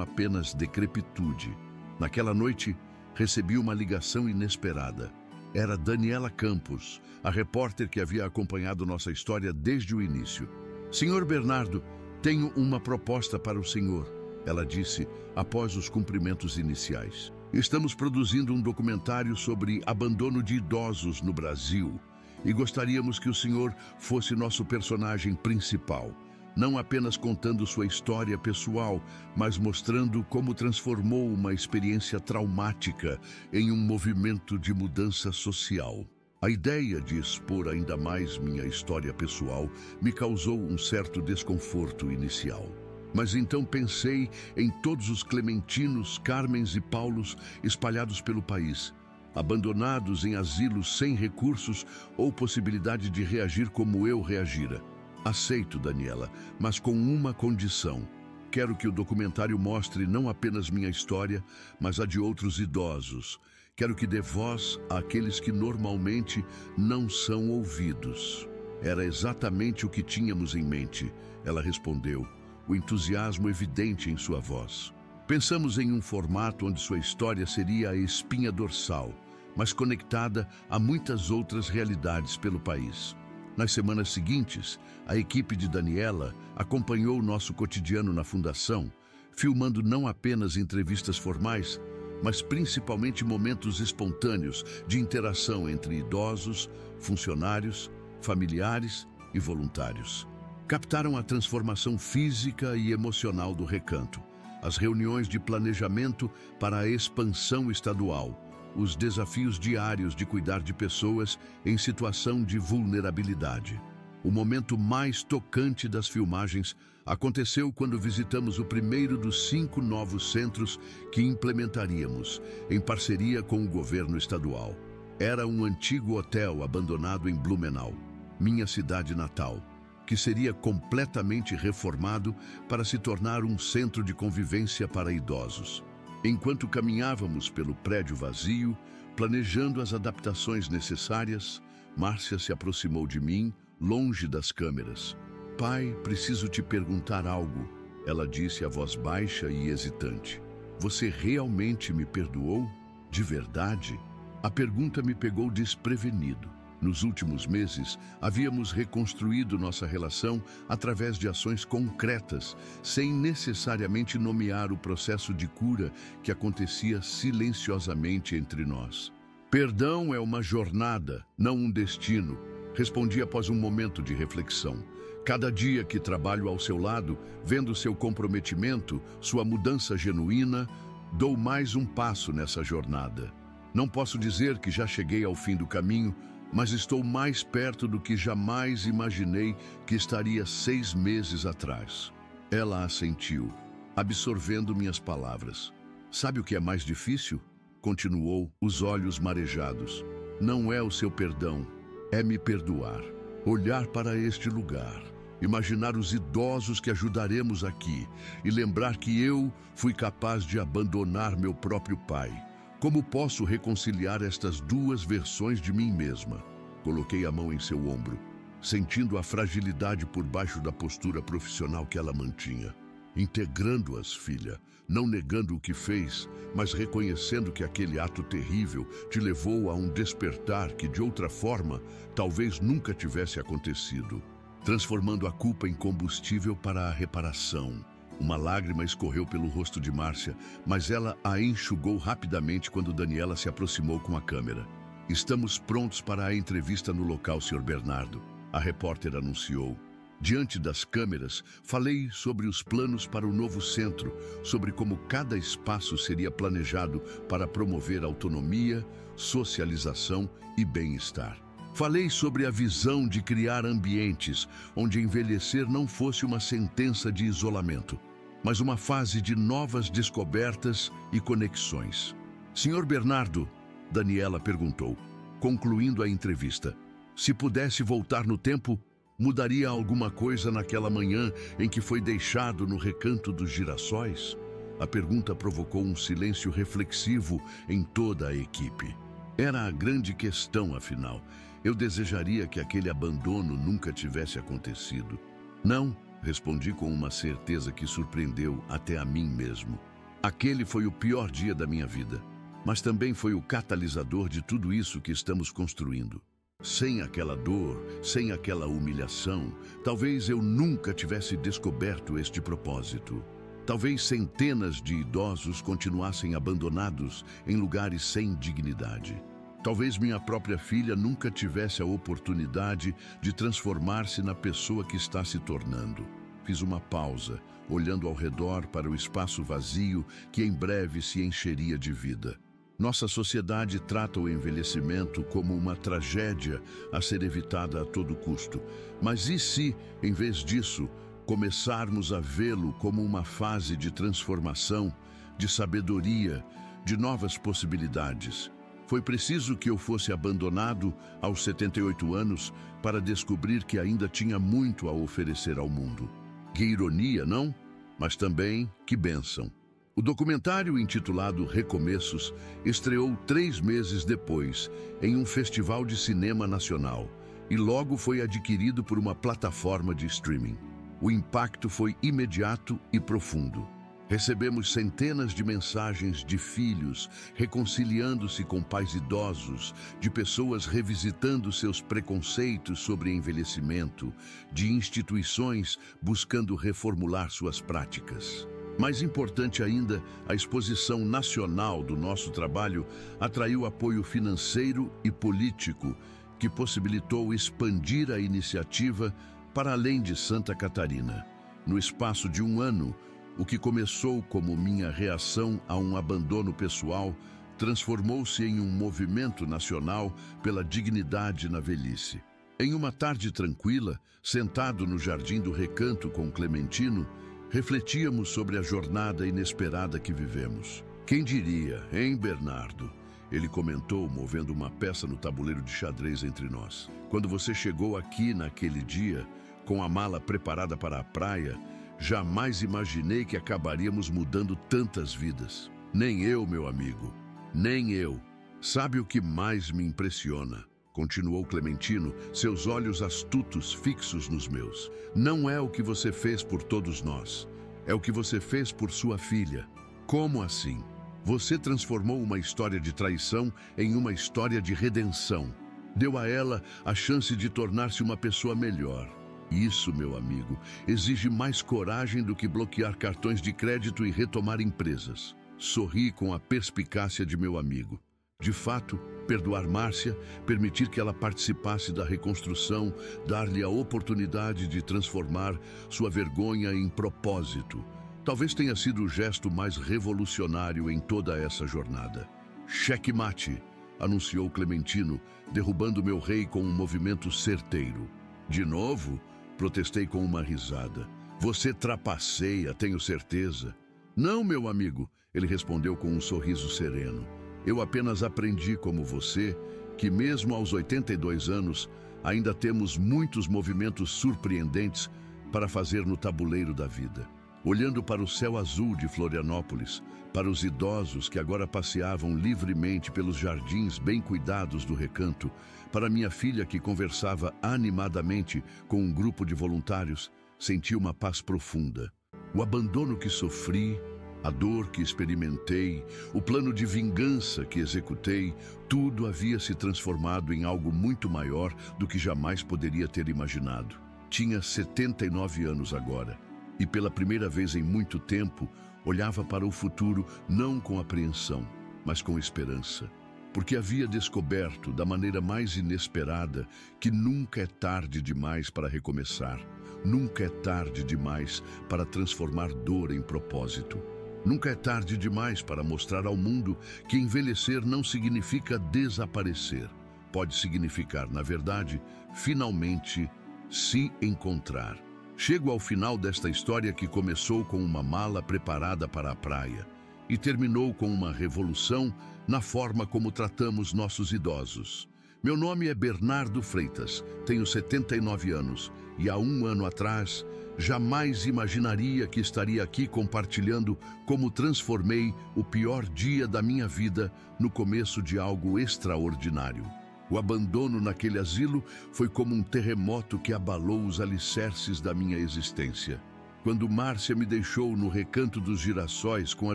Speaker 1: apenas decrepitude. Naquela noite, recebi uma ligação inesperada. Era Daniela Campos, a repórter que havia acompanhado nossa história desde o início. "Senhor Bernardo, tenho uma proposta para o senhor", ela disse após os cumprimentos iniciais. "Estamos produzindo um documentário sobre abandono de idosos no Brasil e gostaríamos que o senhor fosse nosso personagem principal. Não apenas contando sua história pessoal, mas mostrando como transformou uma experiência traumática em um movimento de mudança social." A ideia de expor ainda mais minha história pessoal me causou um certo desconforto inicial. Mas então pensei em todos os Clementinos, Carmens e Paulos espalhados pelo país, abandonados em asilos sem recursos ou possibilidade de reagir como eu reagira. "Aceito, Daniela, mas com uma condição. Quero que o documentário mostre não apenas minha história, mas a de outros idosos. Quero que dê voz àqueles que normalmente não são ouvidos." "Era exatamente o que tínhamos em mente", ela respondeu, o entusiasmo evidente em sua voz. "Pensamos em um formato onde sua história seria a espinha dorsal, mas conectada a muitas outras realidades pelo país." Nas semanas seguintes, a equipe de Daniela acompanhou nosso cotidiano na fundação, filmando não apenas entrevistas formais, mas principalmente momentos espontâneos de interação entre idosos, funcionários, familiares e voluntários. Captaram a transformação física e emocional do Recanto, as reuniões de planejamento para a expansão estadual, os desafios diários de cuidar de pessoas em situação de vulnerabilidade. O momento mais tocante das filmagens aconteceu quando visitamos o primeiro dos 5 novos centros que implementaríamos, em parceria com o governo estadual. Era um antigo hotel abandonado em Blumenau, minha cidade natal, que seria completamente reformado para se tornar um centro de convivência para idosos. Enquanto caminhávamos pelo prédio vazio, planejando as adaptações necessárias, Márcia se aproximou de mim, longe das câmeras. "Pai, preciso te perguntar algo", ela disse a voz baixa e hesitante. "Você realmente me perdoou? De verdade?" A pergunta me pegou desprevenido. Nos últimos meses, havíamos reconstruído nossa relação através de ações concretas, sem necessariamente nomear o processo de cura que acontecia silenciosamente entre nós. Perdão é uma jornada, não um destino, respondi após um momento de reflexão. Cada dia que trabalho ao seu lado, vendo seu comprometimento, sua mudança genuína, dou mais um passo nessa jornada. Não posso dizer que já cheguei ao fim do caminho, mas estou mais perto do que jamais imaginei que estaria 6 meses atrás. Ela assentiu, absorvendo minhas palavras. Sabe o que é mais difícil? Continuou, os olhos marejados. Não é o seu perdão, é me perdoar. Olhar para este lugar, imaginar os idosos que ajudaremos aqui e lembrar que eu fui capaz de abandonar meu próprio pai. Como posso reconciliar estas duas versões de mim mesma? Coloquei a mão em seu ombro, sentindo a fragilidade por baixo da postura profissional que ela mantinha. Integrando-as, filha, não negando o que fez, mas reconhecendo que aquele ato terrível te levou a um despertar que, de outra forma, talvez nunca tivesse acontecido, transformando a culpa em combustível para a reparação. Uma lágrima escorreu pelo rosto de Márcia, mas ela a enxugou rapidamente quando Daniela se aproximou com a câmera. Estamos prontos para a entrevista no local, Sr. Bernardo, a repórter anunciou. Diante das câmeras, falei sobre os planos para o novo centro, sobre como cada espaço seria planejado para promover autonomia, socialização e bem-estar. Falei sobre a visão de criar ambientes onde envelhecer não fosse uma sentença de isolamento, mas uma fase de novas descobertas e conexões. Sr. Bernardo, Daniela perguntou, concluindo a entrevista, se pudesse voltar no tempo, mudaria alguma coisa naquela manhã em que foi deixado no recanto dos girassóis? A pergunta provocou um silêncio reflexivo em toda a equipe. Era a grande questão, afinal. Eu desejaria que aquele abandono nunca tivesse acontecido. Não, respondi com uma certeza que surpreendeu até a mim mesmo. Aquele foi o pior dia da minha vida, mas também foi o catalisador de tudo isso que estamos construindo. Sem aquela dor, sem aquela humilhação, talvez eu nunca tivesse descoberto este propósito. Talvez centenas de idosos continuassem abandonados em lugares sem dignidade. Talvez minha própria filha nunca tivesse a oportunidade de transformar-se na pessoa que está se tornando. Fiz uma pausa, olhando ao redor para o espaço vazio que em breve se encheria de vida. Nossa sociedade trata o envelhecimento como uma tragédia a ser evitada a todo custo. Mas e se, em vez disso, começarmos a vê-lo como uma fase de transformação, de sabedoria, de novas possibilidades? Foi preciso que eu fosse abandonado aos 78 anos para descobrir que ainda tinha muito a oferecer ao mundo. Que ironia, não? Mas também que bênção. O documentário intitulado Recomeços estreou 3 meses depois em um festival de cinema nacional e logo foi adquirido por uma plataforma de streaming. O impacto foi imediato e profundo. Recebemos centenas de mensagens de filhos reconciliando-se com pais idosos, de pessoas revisitando seus preconceitos sobre envelhecimento, de instituições buscando reformular suas práticas. Mais importante ainda, a exposição nacional do nosso trabalho atraiu apoio financeiro e político, que possibilitou expandir a iniciativa para além de Santa Catarina. No espaço de 1 ano, o que começou como minha reação a um abandono pessoal transformou-se em um movimento nacional pela dignidade na velhice. Em uma tarde tranquila, sentado no jardim do Recanto com Clementino, refletíamos sobre a jornada inesperada que vivemos. Quem diria, hein, Bernardo? Ele comentou, movendo uma peça no tabuleiro de xadrez entre nós. Quando você chegou aqui naquele dia, com a mala preparada para a praia, jamais imaginei que acabaríamos mudando tantas vidas. Nem eu, meu amigo, nem eu. Sabe o que mais me impressiona? Continuou Clementino, seus olhos astutos fixos nos meus. Não é o que você fez por todos nós, é o que você fez por sua filha. Como assim? Você transformou uma história de traição em uma história de redenção. Deu a ela a chance de tornar-se uma pessoa melhor. Isso, meu amigo, exige mais coragem do que bloquear cartões de crédito e retomar empresas. Sorri com a perspicácia de meu amigo. De fato, perdoar Márcia, permitir que ela participasse da reconstrução, dar-lhe a oportunidade de transformar sua vergonha em propósito. Talvez tenha sido o gesto mais revolucionário em toda essa jornada. Checkmate, anunciou Clementino, derrubando meu rei com um movimento certeiro. De novo? Protestei com uma risada. Você trapaceia, tenho certeza. Não, meu amigo, ele respondeu com um sorriso sereno. Eu apenas aprendi como você, que mesmo aos 82 anos, ainda temos muitos movimentos surpreendentes para fazer no tabuleiro da vida. Olhando para o céu azul de Florianópolis, para os idosos que agora passeavam livremente pelos jardins bem cuidados do Recanto, para minha filha que conversava animadamente com um grupo de voluntários, senti uma paz profunda. O abandono que sofri, a dor que experimentei, o plano de vingança que executei, tudo havia se transformado em algo muito maior do que jamais poderia ter imaginado. Tinha 79 anos agora. E pela primeira vez em muito tempo, olhava para o futuro não com apreensão, mas com esperança. Porque havia descoberto, da maneira mais inesperada, que nunca é tarde demais para recomeçar. Nunca é tarde demais para transformar dor em propósito. Nunca é tarde demais para mostrar ao mundo que envelhecer não significa desaparecer. Pode significar, na verdade, finalmente se encontrar. Chego ao final desta história que começou com uma mala preparada para a praia e terminou com uma revolução na forma como tratamos nossos idosos. Meu nome é Bernardo Freitas, tenho 79 anos e há um ano atrás jamais imaginaria que estaria aqui compartilhando como transformei o pior dia da minha vida no começo de algo extraordinário. O abandono naquele asilo foi como um terremoto que abalou os alicerces da minha existência. Quando Márcia me deixou no Recanto dos Girassóis com a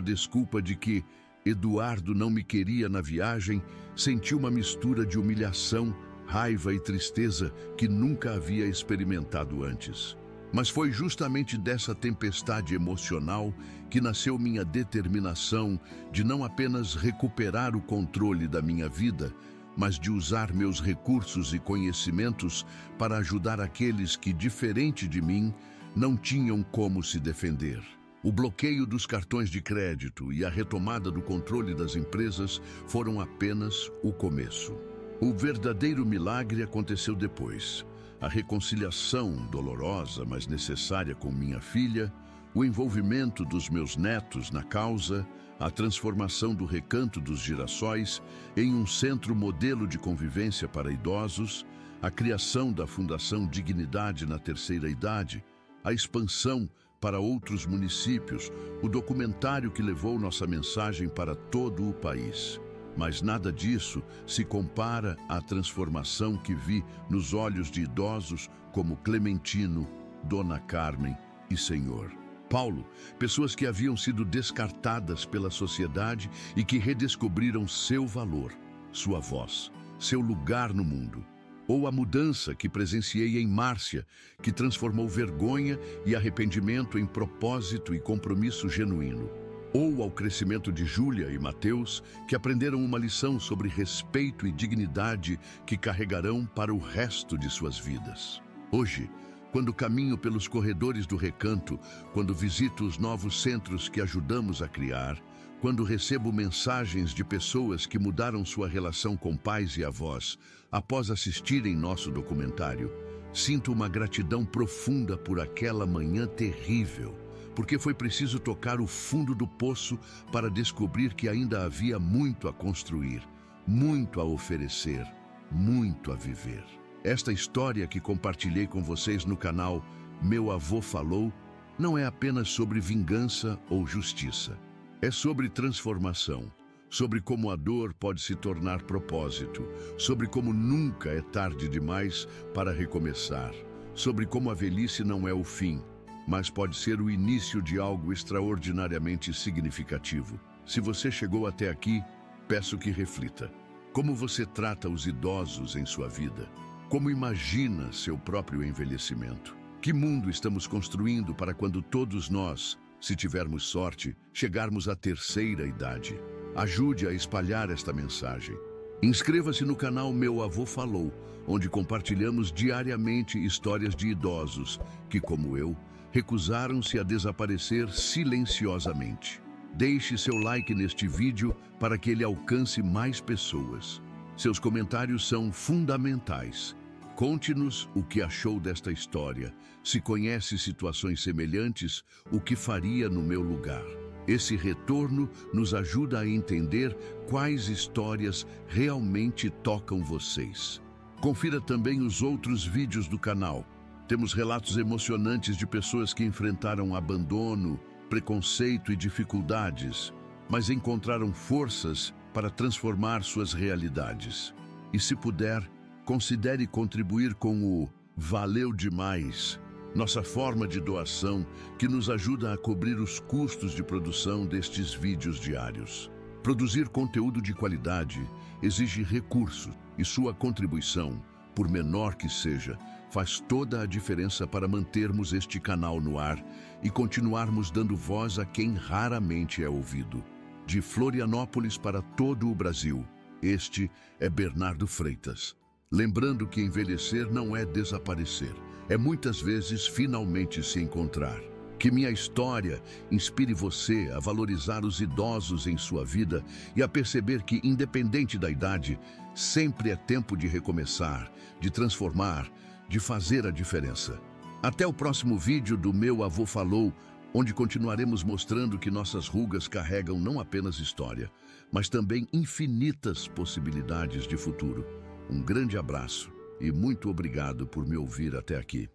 Speaker 1: desculpa de que Eduardo não me queria na viagem, senti uma mistura de humilhação, raiva e tristeza que nunca havia experimentado antes. Mas foi justamente dessa tempestade emocional que nasceu minha determinação de não apenas recuperar o controle da minha vida, mas de usar meus recursos e conhecimentos para ajudar aqueles que, diferente de mim, não tinham como se defender. O bloqueio dos cartões de crédito e a retomada do controle das empresas foram apenas o começo. O verdadeiro milagre aconteceu depois. A reconciliação dolorosa, mas necessária com minha filha, o envolvimento dos meus netos na causa, a transformação do Recanto dos Girassóis em um centro modelo de convivência para idosos, a criação da Fundação Dignidade na Terceira Idade, a expansão para outros municípios, o documentário que levou nossa mensagem para todo o país. Mas nada disso se compara à transformação que vi nos olhos de idosos como Clementino, Dona Carmen e Senhor. Paulo, pessoas que haviam sido descartadas pela sociedade e que redescobriram seu valor, sua voz, seu lugar no mundo. Ou a mudança que presenciei em Márcia, que transformou vergonha e arrependimento em propósito e compromisso genuíno. Ou ao crescimento de Júlia e Mateus, que aprenderam uma lição sobre respeito e dignidade que carregarão para o resto de suas vidas. Hoje, quando caminho pelos corredores do Recanto, quando visito os novos centros que ajudamos a criar, quando recebo mensagens de pessoas que mudaram sua relação com pais e avós após assistirem nosso documentário, sinto uma gratidão profunda por aquela manhã terrível, porque foi preciso tocar o fundo do poço para descobrir que ainda havia muito a construir, muito a oferecer, muito a viver. Esta história que compartilhei com vocês no canal Meu Avô Falou não é apenas sobre vingança ou justiça. É sobre transformação, sobre como a dor pode se tornar propósito, sobre como nunca é tarde demais para recomeçar, sobre como a velhice não é o fim, mas pode ser o início de algo extraordinariamente significativo. Se você chegou até aqui, peço que reflita. Como você trata os idosos em sua vida? Como imagina seu próprio envelhecimento? Que mundo estamos construindo para quando todos nós, se tivermos sorte, chegarmos à terceira idade? Ajude a espalhar esta mensagem. Inscreva-se no canal Meu Avô Falou, onde compartilhamos diariamente histórias de idosos que, como eu, recusaram-se a desaparecer silenciosamente. Deixe seu like neste vídeo para que ele alcance mais pessoas. Seus comentários são fundamentais. Conte-nos o que achou desta história. Se conhece situações semelhantes, o que faria no meu lugar? Esse retorno nos ajuda a entender quais histórias realmente tocam vocês. Confira também os outros vídeos do canal. Temos relatos emocionantes de pessoas que enfrentaram abandono, preconceito e dificuldades, mas encontraram forças para transformar suas realidades. E se puder, considere contribuir com o Valeu Demais, nossa forma de doação que nos ajuda a cobrir os custos de produção destes vídeos diários. Produzir conteúdo de qualidade exige recursos e sua contribuição, por menor que seja, faz toda a diferença para mantermos este canal no ar e continuarmos dando voz a quem raramente é ouvido. De Florianópolis para todo o Brasil, este é Bernardo Freitas. Lembrando que envelhecer não é desaparecer, é muitas vezes finalmente se encontrar. Que minha história inspire você a valorizar os idosos em sua vida e a perceber que, independente da idade, sempre é tempo de recomeçar, de transformar, de fazer a diferença. Até o próximo vídeo do Meu Avô Falou, onde continuaremos mostrando que nossas rugas carregam não apenas história, mas também infinitas possibilidades de futuro. Um grande abraço e muito obrigado por me ouvir até aqui.